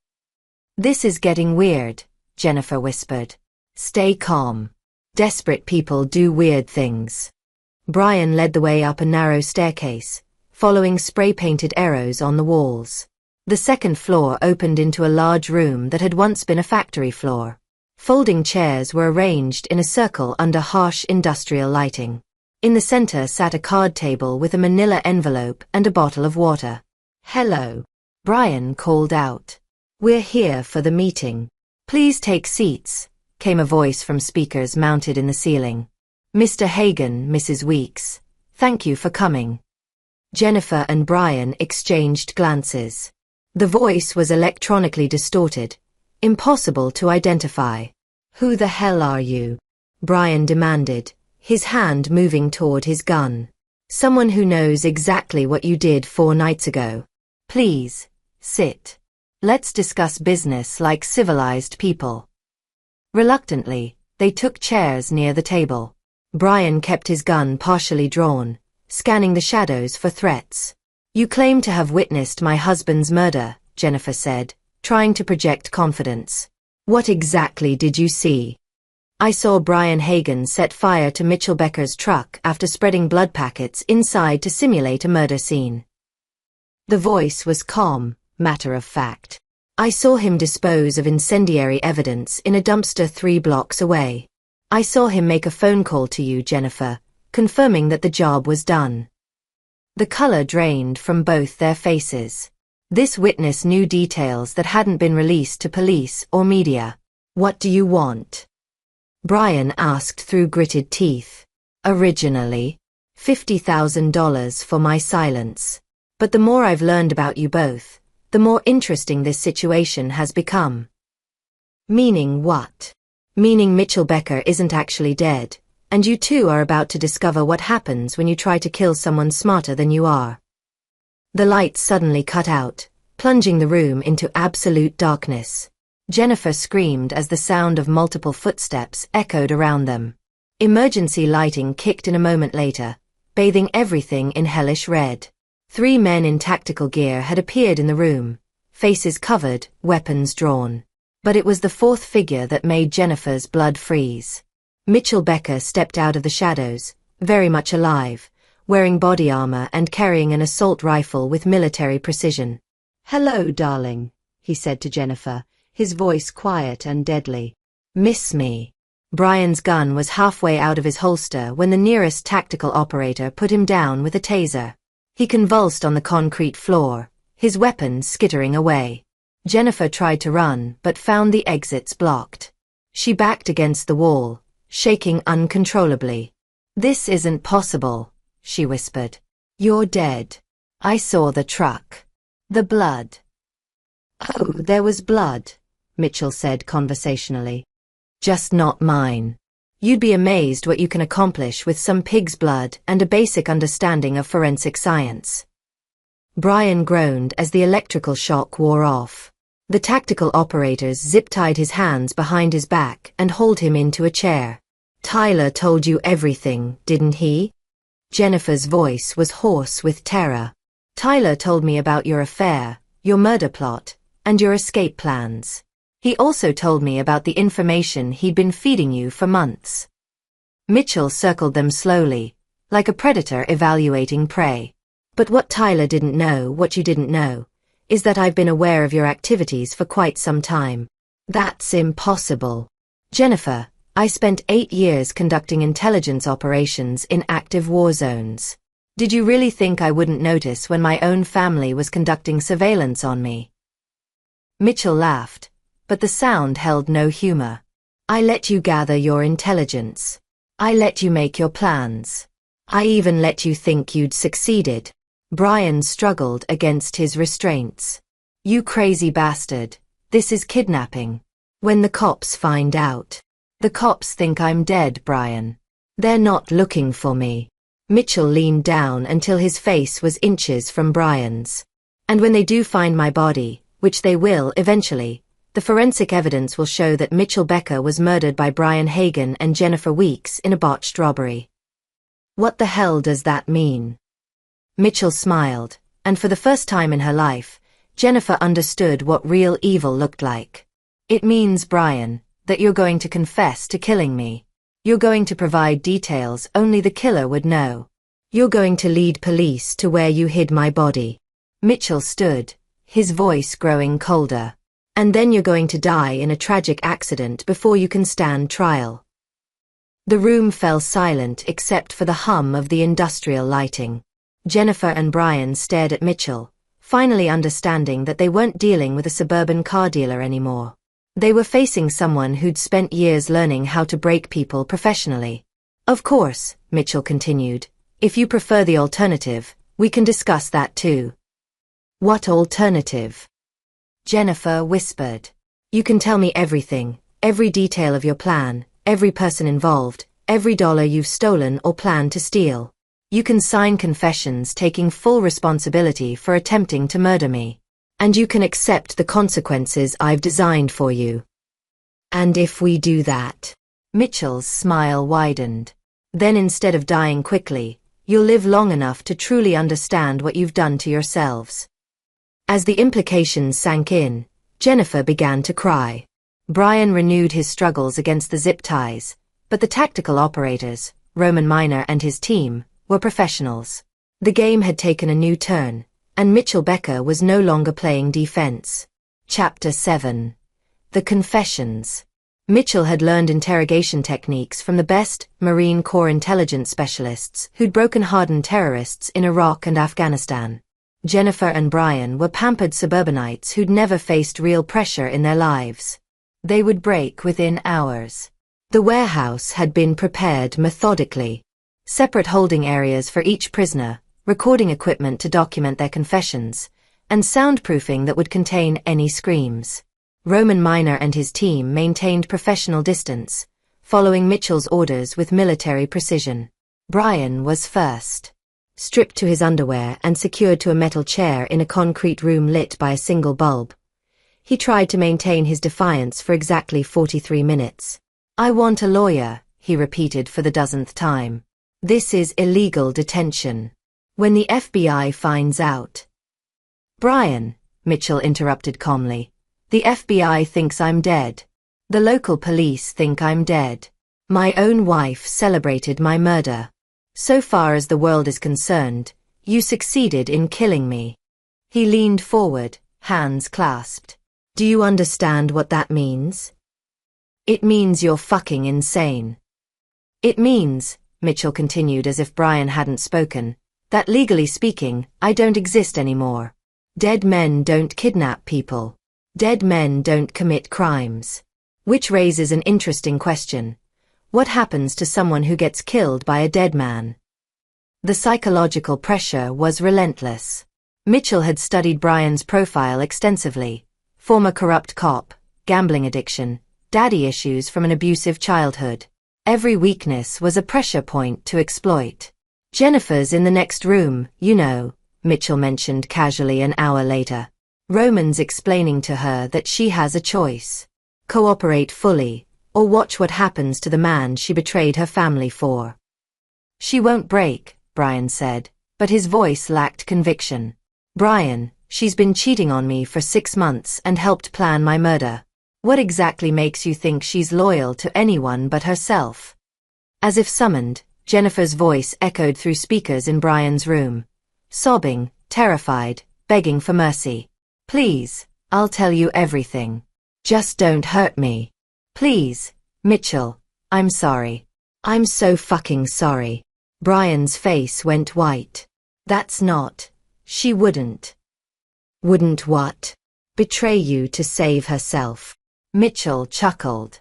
This is getting weird, Jennifer whispered. Stay calm. Desperate people do weird things. Brian led the way up a narrow staircase, following spray-painted arrows on the walls. The 2nd floor opened into a large room that had once been a factory floor. Folding chairs were arranged in a circle under harsh industrial lighting. In the center sat a card table with a manila envelope and a bottle of water. Hello, Brian called out. We're here for the meeting. Please take seats, came a voice from speakers mounted in the ceiling. Mr. Hagan, Mrs. Weeks, thank you for coming. Jennifer and Brian exchanged glances. The voice was electronically distorted, impossible to identify. Who the hell are you? Brian demanded, his hand moving toward his gun. Someone who knows exactly what you did 4 nights ago. Please, sit. Let's discuss business like civilized people. Reluctantly, they took chairs near the table. Brian kept his gun partially drawn, scanning the shadows for threats. You claim to have witnessed my husband's murder, Jennifer said, trying to project confidence. What exactly did you see? I saw Brian Hagan set fire to Mitchell Becker's truck after spreading blood packets inside to simulate a murder scene. The voice was calm, matter of fact. I saw him dispose of incendiary evidence in a dumpster 3 blocks away. I saw him make a phone call to you, Jennifer, confirming that the job was done. The color drained from both their faces. This witness knew details that hadn't been released to police or media. What do you want? Brian asked through gritted teeth. Originally, $50,000 for my silence. But the more I've learned about you both, the more interesting this situation has become. Meaning what? Meaning Mitchell Becker isn't actually dead, and you two are about to discover what happens when you try to kill someone smarter than you are. The lights suddenly cut out, plunging the room into absolute darkness. Jennifer screamed as the sound of multiple footsteps echoed around them. Emergency lighting kicked in a moment later, bathing everything in hellish red. 3 men in tactical gear had appeared in the room, faces covered, weapons drawn. But it was the 4th figure that made Jennifer's blood freeze. Mitchell Becker stepped out of the shadows, very much alive, wearing body armor and carrying an assault rifle with military precision. Hello, darling, he said to Jennifer, his voice quiet and deadly. Miss me. Brian's gun was halfway out of his holster when the nearest tactical operator put him down with a taser. He convulsed on the concrete floor, his weapon skittering away. Jennifer tried to run but found the exits blocked. She backed against the wall, shaking uncontrollably. "This isn't possible," she whispered. "You're dead. I saw the truck. The blood." "Oh, there was blood," Mitchell said conversationally. "Just not mine. You'd be amazed what you can accomplish with some pig's blood and a basic understanding of forensic science." Brian groaned as the electrical shock wore off. The tactical operators zip-tied his hands behind his back and hauled him into a chair. "Tyler told you everything, didn't he?" Jennifer's voice was hoarse with terror. "Tyler told me about your affair, your murder plot, and your escape plans. He also told me about the information he'd been feeding you for months." Mitchell circled them slowly, like a predator evaluating prey. "But what Tyler didn't know, what you didn't know, is that I've been aware of your activities for quite some time." "That's impossible." "Jennifer, I spent 8 years conducting intelligence operations in active war zones. Did you really think I wouldn't notice when my own family was conducting surveillance on me?" Mitchell laughed, but the sound held no humor. "I let you gather your intelligence. I let you make your plans. I even let you think you'd succeeded." Brian struggled against his restraints. "You crazy bastard. This is kidnapping. When the cops find out." "The cops think I'm dead, Brian. They're not looking for me." Mitchell leaned down until his face was inches from Brian's. "And when they do find my body, which they will eventually, the forensic evidence will show that Mitchell Becker was murdered by Brian Hagan and Jennifer Weeks in a botched robbery." "What the hell does that mean?" Mitchell smiled, and for the first time in her life, Jennifer understood what real evil looked like. "It means, Brian, that you're going to confess to killing me. You're going to provide details only the killer would know. You're going to lead police to where you hid my body." Mitchell stood, his voice growing colder. "And then you're going to die in a tragic accident before you can stand trial." The room fell silent except for the hum of the industrial lighting. Jennifer and Brian stared at Mitchell, finally understanding that they weren't dealing with a suburban car dealer anymore. They were facing someone who'd spent years learning how to break people professionally. "Of course," Mitchell continued, "if you prefer the alternative, we can discuss that too." "What alternative?" Jennifer whispered. "You can tell me everything, every detail of your plan, every person involved, every dollar you've stolen or plan to steal. You can sign confessions taking full responsibility for attempting to murder me. And you can accept the consequences I've designed for you." "And if we do that?" Mitchell's smile widened. "Then instead of dying quickly, you'll live long enough to truly understand what you've done to yourselves." As the implications sank in, Jennifer began to cry. Brian renewed his struggles against the zip ties, but the tactical operators, Roman Miner and his team, were professionals. The game had taken a new turn, and Mitchell Becker was no longer playing defense. Chapter 7. The Confessions. Mitchell had learned interrogation techniques from the best Marine Corps intelligence specialists who'd broken hardened terrorists in Iraq and Afghanistan. Jennifer and Brian were pampered suburbanites who'd never faced real pressure in their lives. They would break within hours. The warehouse had been prepared methodically. Separate holding areas for each prisoner, recording equipment to document their confessions, and soundproofing that would contain any screams. Roman Miner and his team maintained professional distance, following Mitchell's orders with military precision. Brian was first. Stripped to his underwear and secured to a metal chair in a concrete room lit by a single bulb, he tried to maintain his defiance for exactly 43 minutes. "I want a lawyer," he repeated for the dozenth time. "This is illegal detention. When the FBI finds out—" "Brian," Mitchell interrupted calmly, "the FBI thinks I'm dead. The local police think I'm dead. My own wife celebrated my murder. So far as the world is concerned, you succeeded in killing me." He leaned forward, hands clasped. "Do you understand what that means?" "It means you're fucking insane. It means," Mitchell continued as if Brian hadn't spoken, "that legally speaking, I don't exist anymore. Dead men don't kidnap people. Dead men don't commit crimes." Which raises an interesting question. What happens to someone who gets killed by a dead man? The psychological pressure was relentless. Mitchell had studied Brian's profile extensively. Former corrupt cop, gambling addiction, daddy issues from an abusive childhood. Every weakness was a pressure point to exploit. Jennifer's in the next room, you know, Mitchell mentioned casually an hour later. Roman's explaining to her that she has a choice. Cooperate fully, or watch what happens to the man she betrayed her family for. She won't break, Brian said, but his voice lacked conviction. Brian, she's been cheating on me for 6 months and helped plan my murder. What exactly makes you think she's loyal to anyone but herself? As if summoned, Jennifer's voice echoed through speakers in Brian's room. Sobbing, terrified, begging for mercy. Please, I'll tell you everything. Just don't hurt me. Please, Mitchell, I'm sorry. I'm so fucking sorry. Brian's face went white. That's not. She wouldn't. Wouldn't what? Betray you to save herself. Mitchell chuckled.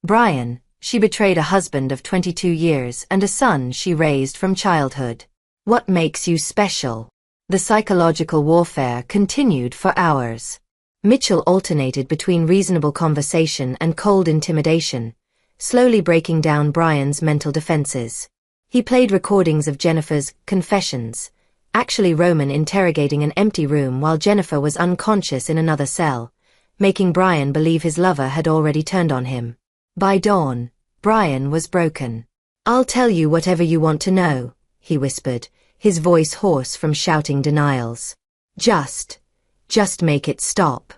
Brian, she betrayed a husband of 22 years and a son she raised from childhood. What makes you special? The psychological warfare continued for hours. Mitchell alternated between reasonable conversation and cold intimidation, slowly breaking down Brian's mental defenses. He played recordings of Jennifer's confessions, actually Roman interrogating an empty room while Jennifer was unconscious in another cell, making Brian believe his lover had already turned on him. By dawn, Brian was broken. I'll tell you whatever you want to know, he whispered, his voice hoarse from shouting denials. Just make it stop.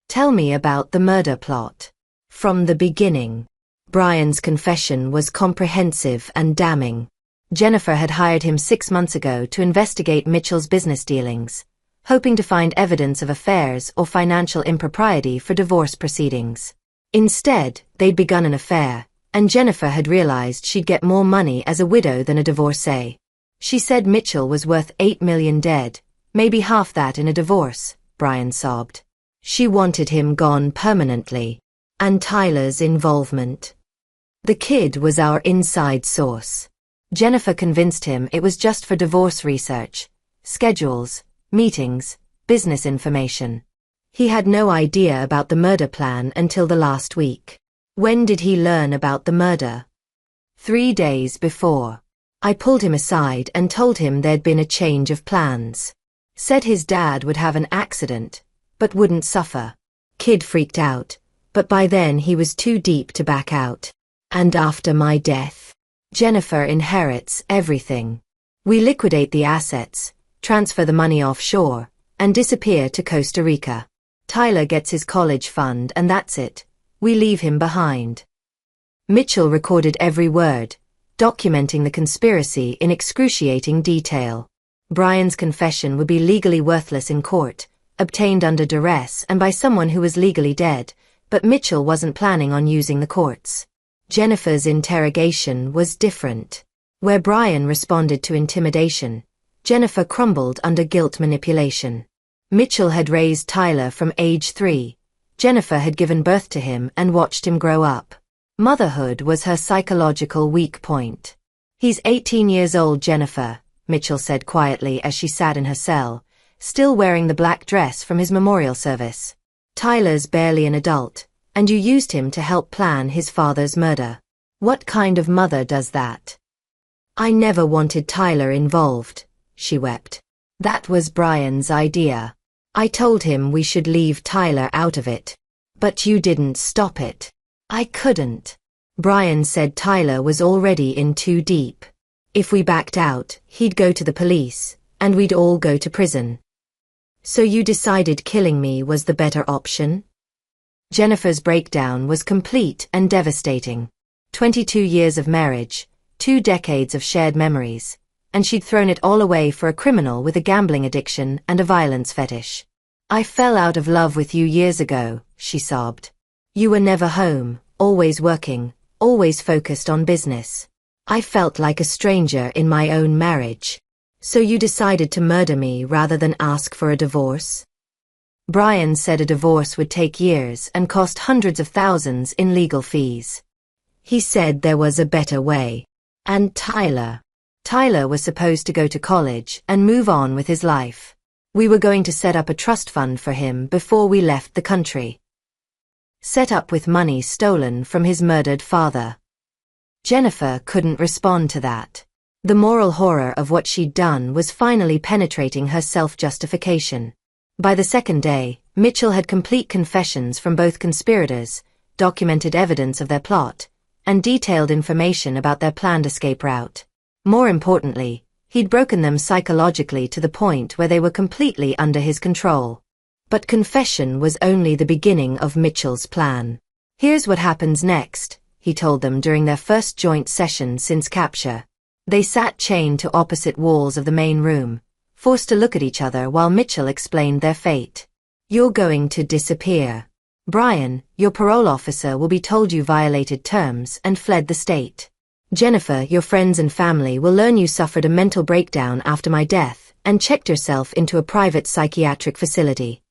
Tell me about the murder plot. From the beginning. Brian's confession was comprehensive and damning. Jennifer had hired him 6 months ago to investigate Mitchell's business dealings, hoping to find evidence of affairs or financial impropriety for divorce proceedings. Instead, they'd begun an affair, and Jennifer had realized she'd get more money as a widow than a divorcee. She said Mitchell was worth $8 million dead, maybe half that in a divorce, Brian sobbed. She wanted him gone permanently. And Tyler's involvement. The kid was our inside source. Jennifer convinced him it was just for divorce research, schedules, meetings, business information. He had no idea about the murder plan until the last week. When did he learn about the murder? 3 days before. I pulled him aside and told him there'd been a change of plans. Said his dad would have an accident, but wouldn't suffer. Kid freaked out, but by then he was too deep to back out. And after my death, Jennifer inherits everything. We liquidate the assets, transfer the money offshore, and disappear to Costa Rica. Tyler gets his college fund and that's it. We leave him behind. Mitchell recorded every word, documenting the conspiracy in excruciating detail. Brian's confession would be legally worthless in court, obtained under duress and by someone who was legally dead, but Mitchell wasn't planning on using the courts. Jennifer's interrogation was different. Where Brian responded to intimidation, Jennifer crumbled under guilt manipulation. Mitchell had raised Tyler from age 3. Jennifer had given birth to him and watched him grow up. Motherhood was her psychological weak point. He's 18 years old, Jennifer, Mitchell said quietly as she sat in her cell, still wearing the black dress from his memorial service. Tyler's barely an adult, and you used him to help plan his father's murder. What kind of mother does that? I never wanted Tyler involved, she wept. That was Brian's idea. I told him we should leave Tyler out of it. But you didn't stop it. I couldn't. Brian said Tyler was already in too deep. If we backed out, he'd go to the police, and we'd all go to prison. So you decided killing me was the better option? Jennifer's breakdown was complete and devastating. 22 years of marriage, 2 decades of shared memories, and she'd thrown it all away for a criminal with a gambling addiction and a violence fetish. I fell out of love with you years ago, she sobbed. You were never home, always working, always focused on business. I felt like a stranger in my own marriage. So you decided to murder me rather than ask for a divorce? Brian said a divorce would take years and cost hundreds of thousands in legal fees. He said there was a better way. And Tyler. Tyler was supposed to go to college and move on with his life. We were going to set up a trust fund for him before we left the country. Set up with money stolen from his murdered father. Jennifer couldn't respond to that. The moral horror of what she'd done was finally penetrating her self-justification. By the second day, Mitchell had complete confessions from both conspirators, documented evidence of their plot, and detailed information about their planned escape route. More importantly, he'd broken them psychologically to the point where they were completely under his control. But confession was only the beginning of Mitchell's plan. Here's what happens next, he told them during their first joint session since capture. They sat chained to opposite walls of the main room, forced to look at each other while Mitchell explained their fate. You're going to disappear. Brian, your parole officer will be told you violated terms and fled the state. Jennifer, your friends and family will learn you suffered a mental breakdown after my death and checked yourself into a private psychiatric facility.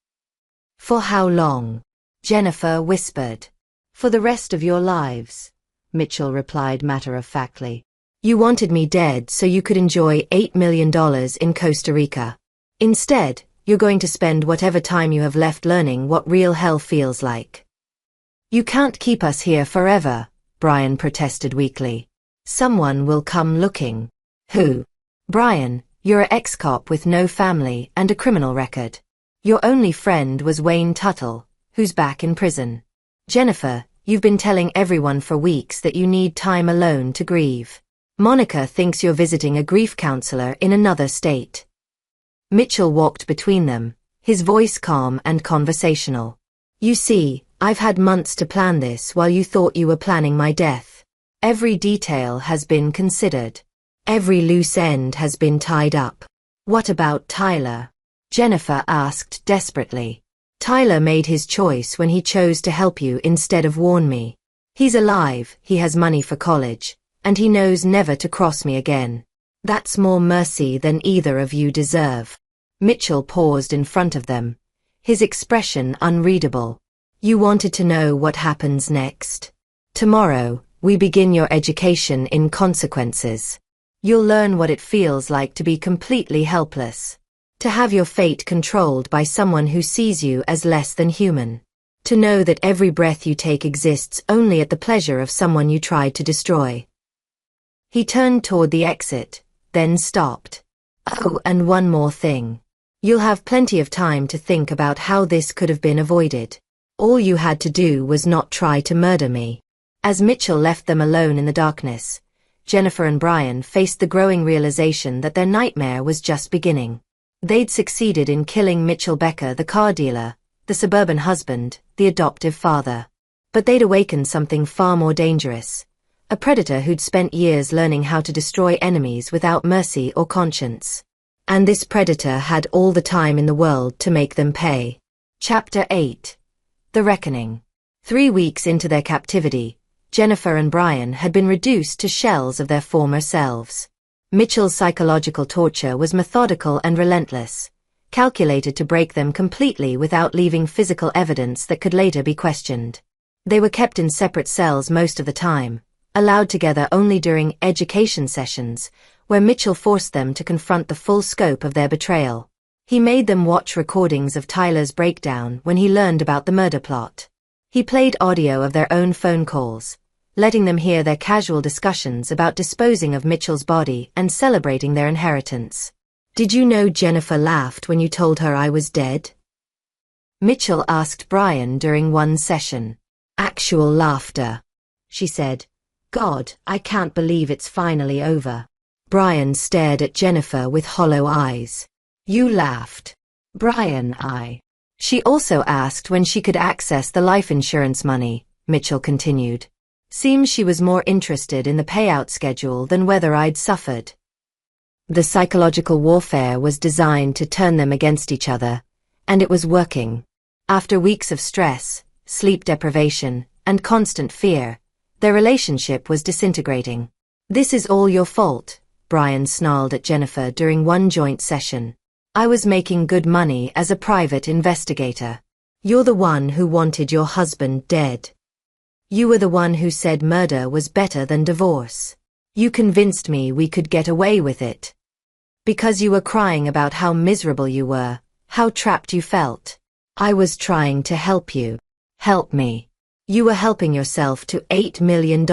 For how long? Jennifer whispered. For the rest of your lives, Mitchell replied matter-of-factly. You wanted me dead so you could enjoy $8 million in Costa Rica. Instead, you're going to spend whatever time you have left learning what real hell feels like. You can't keep us here forever, Brian protested weakly. Someone will come looking. Who? Brian, you're an ex-cop with no family and a criminal record. Your only friend was Wayne Tuttle, who's back in prison. Jennifer, you've been telling everyone for weeks that you need time alone to grieve. Monica thinks you're visiting a grief counselor in another state. Mitchell walked between them, his voice calm and conversational. You see, I've had months to plan this while you thought you were planning my death. Every detail has been considered. Every loose end has been tied up. What about Tyler? Jennifer asked desperately. Tyler made his choice when he chose to help you instead of warn me. He's alive, he has money for college, and he knows never to cross me again. That's more mercy than either of you deserve. Mitchell paused in front of them, his expression unreadable. You wanted to know what happens next? Tomorrow, we begin your education in consequences. You'll learn what it feels like to be completely helpless. To have your fate controlled by someone who sees you as less than human. To know that every breath you take exists only at the pleasure of someone you tried to destroy. He turned toward the exit, then stopped. Oh, and one more thing. You'll have plenty of time to think about how this could have been avoided. All you had to do was not try to murder me. As Mitchell left them alone in the darkness, Jennifer and Brian faced the growing realization that their nightmare was just beginning. They'd succeeded in killing Mitchell Becker, the car dealer, the suburban husband, the adoptive father. But they'd awakened something far more dangerous. A predator who'd spent years learning how to destroy enemies without mercy or conscience. And this predator had all the time in the world to make them pay. Chapter 8. The Reckoning. 3 weeks into their captivity, Jennifer and Brian had been reduced to shells of their former selves. Mitchell's psychological torture was methodical and relentless, calculated to break them completely without leaving physical evidence that could later be questioned. They were kept in separate cells most of the time, allowed together only during education sessions, where Mitchell forced them to confront the full scope of their betrayal. He made them watch recordings of Tyler's breakdown when he learned about the murder plot. He played audio of their own phone calls, letting them hear their casual discussions about disposing of Mitchell's body and celebrating their inheritance. Did you know Jennifer laughed when you told her I was dead? Mitchell asked Brian during one session. Actual laughter, she said. God, I can't believe it's finally over. Brian stared at Jennifer with hollow eyes. You laughed. Brian, She also asked when she could access the life insurance money, Mitchell continued. Seems she was more interested in the payout schedule than whether I'd suffered. The psychological warfare was designed to turn them against each other, and it was working. After weeks of stress, sleep deprivation, and constant fear, their relationship was disintegrating. This is all your fault, Brian snarled at Jennifer during one joint session. I was making good money as a private investigator. You're the one who wanted your husband dead. You were the one who said murder was better than divorce. You convinced me we could get away with it. Because you were crying about how miserable you were, how trapped you felt. I was trying to help you. Help me. You were helping yourself to $8 million.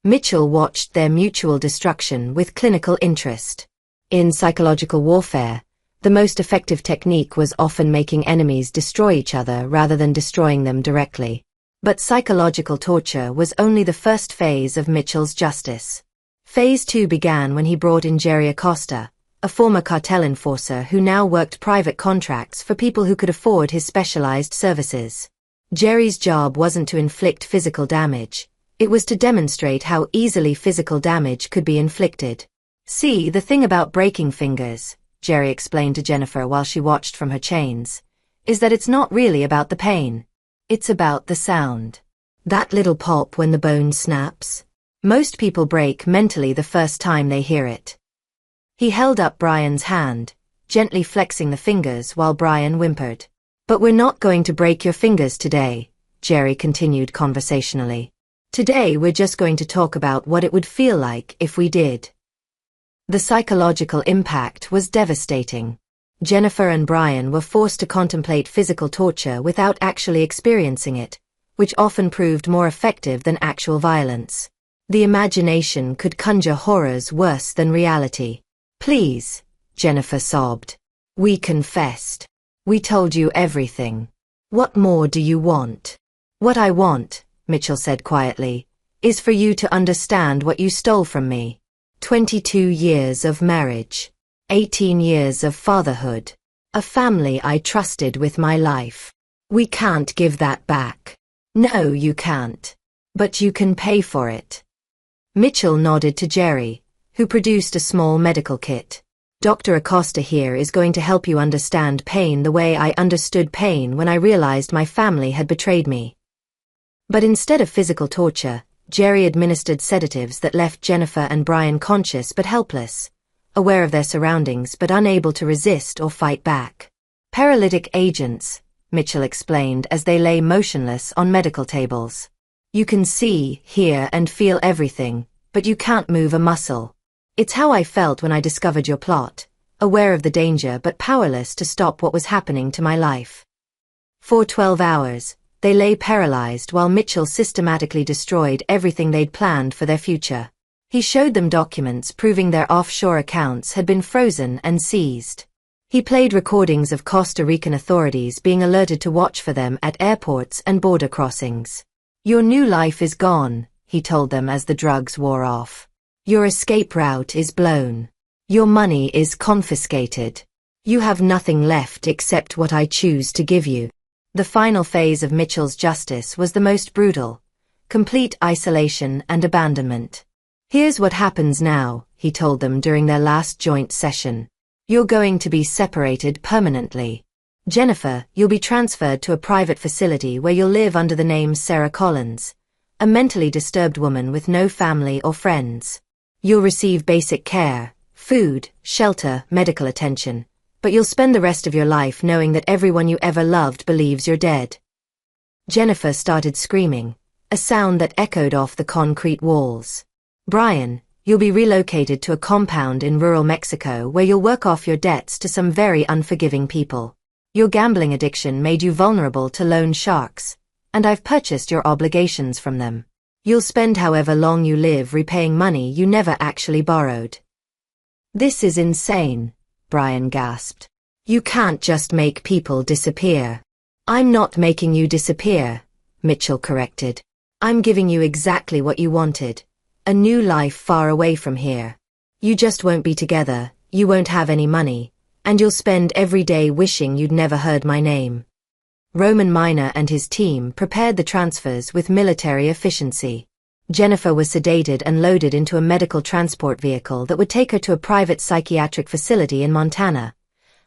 Mitchell watched their mutual destruction with clinical interest. In psychological warfare, the most effective technique was often making enemies destroy each other rather than destroying them directly. But psychological torture was only the first phase of Mitchell's justice. Phase 2 began when he brought in Jerry Acosta, a former cartel enforcer who now worked private contracts for people who could afford his specialized services. Jerry's job wasn't to inflict physical damage. It was to demonstrate how easily physical damage could be inflicted. See, the thing about breaking fingers, Jerry explained to Jennifer while she watched from her chains, is that it's not really about the pain. It's about the sound. That little pop when the bone snaps. Most people break mentally the first time they hear it. He held up Brian's hand, gently flexing the fingers while Brian whimpered. But we're not going to break your fingers today, Jerry continued conversationally. Today we're just going to talk about what it would feel like if we did. The psychological impact was devastating. Jennifer and Brian were forced to contemplate physical torture without actually experiencing it, which often proved more effective than actual violence. The imagination could conjure horrors worse than reality. Please, Jennifer sobbed. We confessed. We told you everything. What more do you want? What I want, Mitchell said quietly, is for you to understand what you stole from me. 22 years of marriage. 18 years of fatherhood. A family I trusted with my life. We can't give that back. No, you can't. But you can pay for it. Mitchell nodded to Jerry, who produced a small medical kit. Dr. Acosta here is going to help you understand pain the way I understood pain when I realized my family had betrayed me. But instead of physical torture, Jerry administered sedatives that left Jennifer and Brian conscious but helpless, aware of their surroundings but unable to resist or fight back. Paralytic agents, Mitchell explained as they lay motionless on medical tables. You can see, hear, and feel everything, but you can't move a muscle. It's how I felt when I discovered your plot, aware of the danger but powerless to stop what was happening to my life. For 12 hours, they lay paralyzed while Mitchell systematically destroyed everything they'd planned for their future. He showed them documents proving their offshore accounts had been frozen and seized. He played recordings of Costa Rican authorities being alerted to watch for them at airports and border crossings. Your new life is gone, he told them as the drugs wore off. Your escape route is blown. Your money is confiscated. You have nothing left except what I choose to give you. The final phase of Mitchell's justice was the most brutal. Complete isolation and abandonment. Here's what happens now, he told them during their last joint session. You're going to be separated permanently. Jennifer, you'll be transferred to a private facility where you'll live under the name Sarah Collins, a mentally disturbed woman with no family or friends. You'll receive basic care, food, shelter, medical attention, but you'll spend the rest of your life knowing that everyone you ever loved believes you're dead. Jennifer started screaming, a sound that echoed off the concrete walls. Brian, you'll be relocated to a compound in rural Mexico where you'll work off your debts to some very unforgiving people. Your gambling addiction made you vulnerable to loan sharks, and I've purchased your obligations from them. You'll spend however long you live repaying money you never actually borrowed. This is insane, Brian gasped. You can't just make people disappear. I'm not making you disappear, Mitchell corrected. I'm giving you exactly what you wanted. A new life far away from here. You just won't be together, you won't have any money, and you'll spend every day wishing you'd never heard my name. Roman Minor and his team prepared the transfers with military efficiency. Jennifer was sedated and loaded into a medical transport vehicle that would take her to a private psychiatric facility in Montana,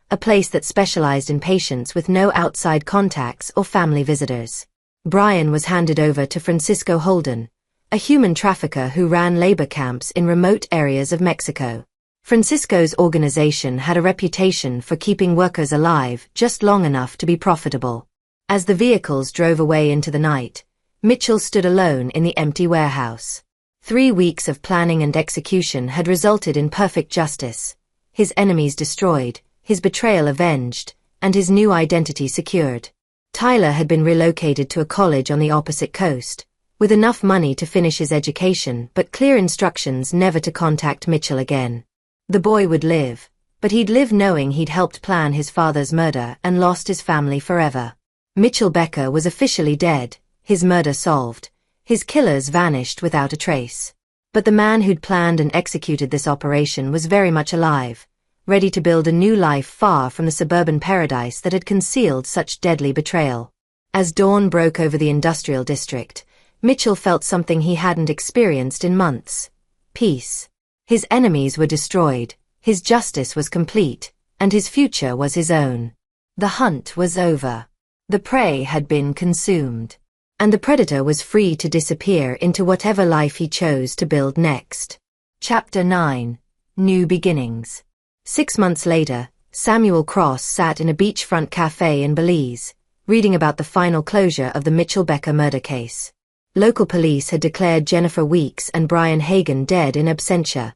a place that specialized in patients with no outside contacts or family visitors. Brian was handed over to Francisco Holden, a human trafficker who ran labor camps in remote areas of Mexico. Francisco's organization had a reputation for keeping workers alive just long enough to be profitable. As the vehicles drove away into the night, Mitchell stood alone in the empty warehouse. 3 weeks of planning and execution had resulted in perfect justice. His enemies destroyed, his betrayal avenged, and his new identity secured. Tyler had been relocated to a college on the opposite coast, with enough money to finish his education but clear instructions never to contact Mitchell again. The boy would live, but he'd live knowing he'd helped plan his father's murder and lost his family forever. Mitchell Becker was officially dead, his murder solved, his killers vanished without a trace. But the man who'd planned and executed this operation was very much alive, ready to build a new life far from the suburban paradise that had concealed such deadly betrayal. As dawn broke over the industrial district, Mitchell felt something he hadn't experienced in months: peace. His enemies were destroyed, his justice was complete, and his future was his own. The hunt was over. The prey had been consumed, and the predator was free to disappear into whatever life he chose to build next. Chapter 9: New Beginnings. 6 months later, Samuel Cross sat in a beachfront cafe in Belize, reading about the final closure of the Mitchell Becker murder case. Local police had declared Jennifer Weeks and Brian Hagan dead in absentia,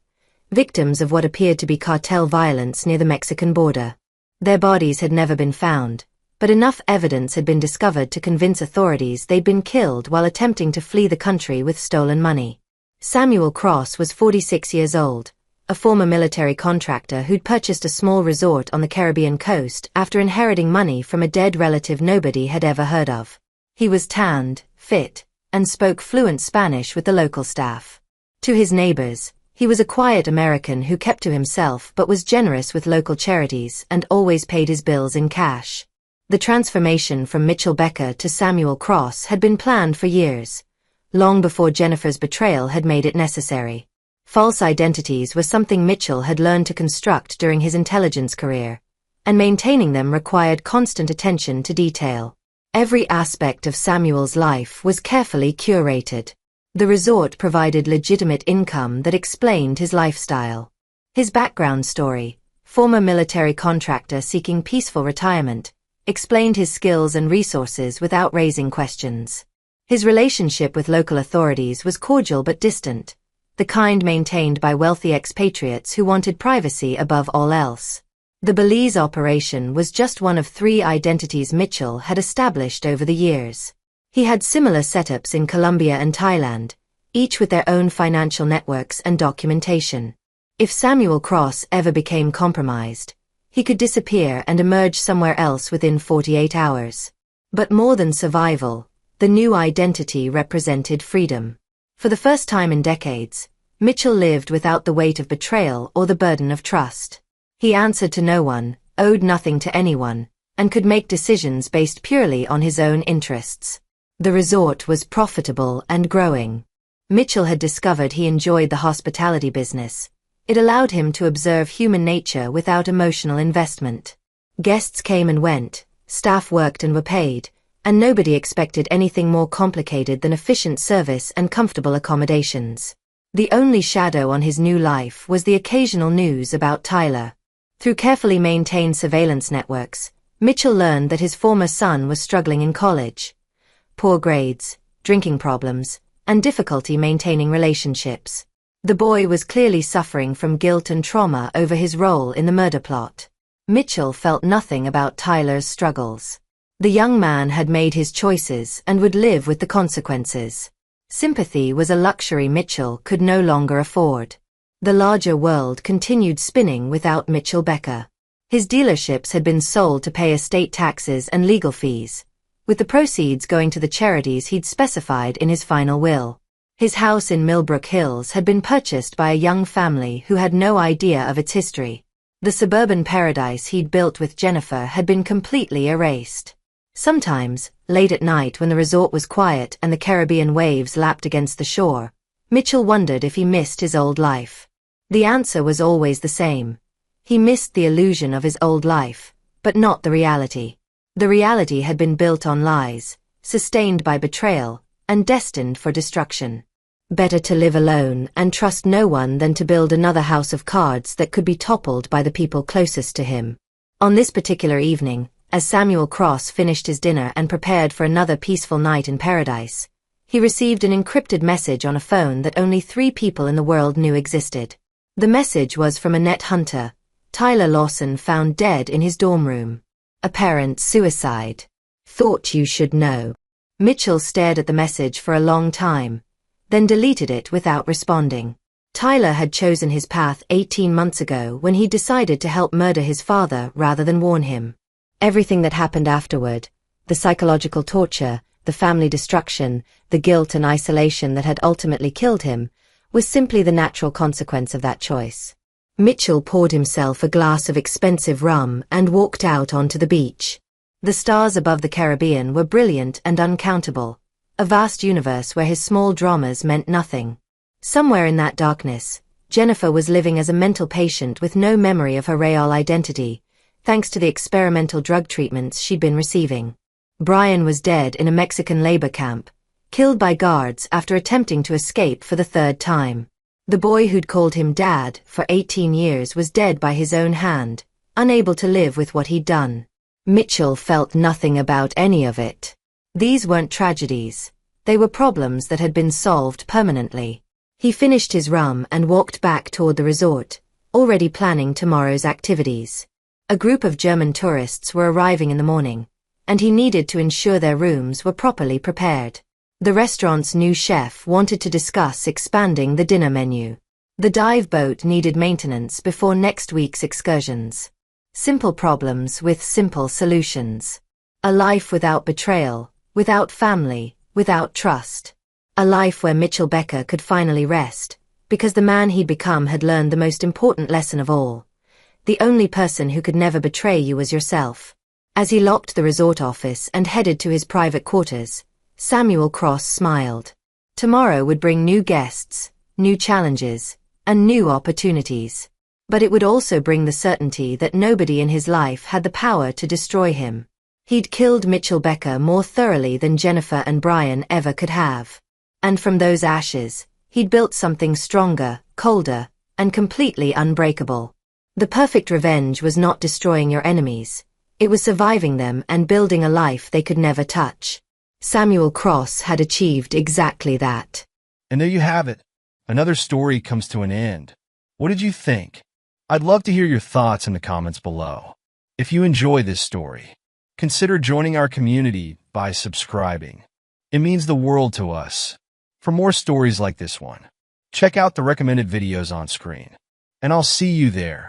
victims of what appeared to be cartel violence near the Mexican border. Their bodies had never been found, but enough evidence had been discovered to convince authorities they'd been killed while attempting to flee the country with stolen money. Samuel Cross was 46 years old, a former military contractor who'd purchased a small resort on the Caribbean coast after inheriting money from a dead relative nobody had ever heard of. He was tanned, fit, and spoke fluent Spanish with the local staff. To his neighbors, he was a quiet American who kept to himself but was generous with local charities and always paid his bills in cash. The transformation from Mitchell Becker to Samuel Cross had been planned for years, long before Jennifer's betrayal had made it necessary. False identities were something Mitchell had learned to construct during his intelligence career, and maintaining them required constant attention to detail. Every aspect of Samuel's life was carefully curated. The resort provided legitimate income that explained his lifestyle. His background story, former military contractor seeking peaceful retirement, explained his skills and resources without raising questions. His relationship with local authorities was cordial but distant, the kind maintained by wealthy expatriates who wanted privacy above all else. The Belize operation was just one of 3 identities Mitchell had established over the years. He had similar setups in Colombia and Thailand, each with their own financial networks and documentation. If Samuel Cross ever became compromised, he could disappear and emerge somewhere else within 48 hours. But more than survival, the new identity represented freedom. For the first time in decades, Mitchell lived without the weight of betrayal or the burden of trust. He answered to no one, owed nothing to anyone, and could make decisions based purely on his own interests. The resort was profitable and growing. Mitchell had discovered he enjoyed the hospitality business. It allowed him to observe human nature without emotional investment. Guests came and went, staff worked and were paid, and nobody expected anything more complicated than efficient service and comfortable accommodations. The only shadow on his new life was the occasional news about Tyler. Through carefully maintained surveillance networks, Mitchell learned that his former son was struggling in college. Poor grades, drinking problems, and difficulty maintaining relationships. The boy was clearly suffering from guilt and trauma over his role in the murder plot. Mitchell felt nothing about Tyler's struggles. The young man had made his choices and would live with the consequences. Sympathy was a luxury Mitchell could no longer afford. The larger world continued spinning without Mitchell Becker. His dealerships had been sold to pay estate taxes and legal fees, with the proceeds going to the charities he'd specified in his final will. His house in Millbrook Hills had been purchased by a young family who had no idea of its history. The suburban paradise he'd built with Jennifer had been completely erased. Sometimes, late at night when the resort was quiet and the Caribbean waves lapped against the shore, Mitchell wondered if he missed his old life. The answer was always the same. He missed the illusion of his old life, but not the reality. The reality had been built on lies, sustained by betrayal, and destined for destruction. Better to live alone and trust no one than to build another house of cards that could be toppled by the people closest to him. On this particular evening, as Samuel Cross finished his dinner and prepared for another peaceful night in paradise, He received an encrypted message on a phone that only 3 people in the world knew existed. The message was from a net hunter, Tyler Lawson, found dead in his dorm room. Apparent suicide. Thought you should know. Mitchell stared at the message for a long time, then deleted it without responding. Tyler had chosen his path 18 months ago when he decided to help murder his father rather than warn him. Everything that happened afterward, the psychological torture, the family destruction, the guilt and isolation that had ultimately killed him, was simply the natural consequence of that choice. Mitchell poured himself a glass of expensive rum and walked out onto the beach. The stars above the Caribbean were brilliant and uncountable, a vast universe where his small dramas meant nothing. Somewhere in that darkness, Jennifer was living as a mental patient with no memory of her real identity, thanks to the experimental drug treatments she'd been receiving. Brian was dead in a Mexican labor camp, killed by guards after attempting to escape for the 3rd time. The boy who'd called him Dad for 18 years was dead by his own hand, unable to live with what he'd done. Mitchell felt nothing about any of it. These weren't tragedies. They were problems that had been solved permanently. He finished his rum and walked back toward the resort, already planning tomorrow's activities. A group of German tourists were arriving in the morning, and he needed to ensure their rooms were properly prepared. The restaurant's new chef wanted to discuss expanding the dinner menu. The dive boat needed maintenance before next week's excursions. Simple problems with simple solutions. A life without betrayal, without family, without trust. A life where Mitchell Becker could finally rest, because the man he'd become had learned the most important lesson of all. The only person who could never betray you was yourself. As he locked the resort office and headed to his private quarters, Samuel Cross smiled. Tomorrow would bring new guests, new challenges, and new opportunities. But it would also bring the certainty that nobody in his life had the power to destroy him. He'd killed Mitchell Becker more thoroughly than Jennifer and Brian ever could have. And from those ashes, he'd built something stronger, colder, and completely unbreakable. The perfect revenge was not destroying your enemies. It was surviving them and building a life they could never touch. Samuel Cross had achieved exactly that. And there you have it. Another story comes to an end. What did you think? I'd love to hear your thoughts in the comments below. If you enjoy this story, consider joining our community by subscribing. It means the world to us. For more stories like this one, check out the recommended videos on screen. And I'll see you there.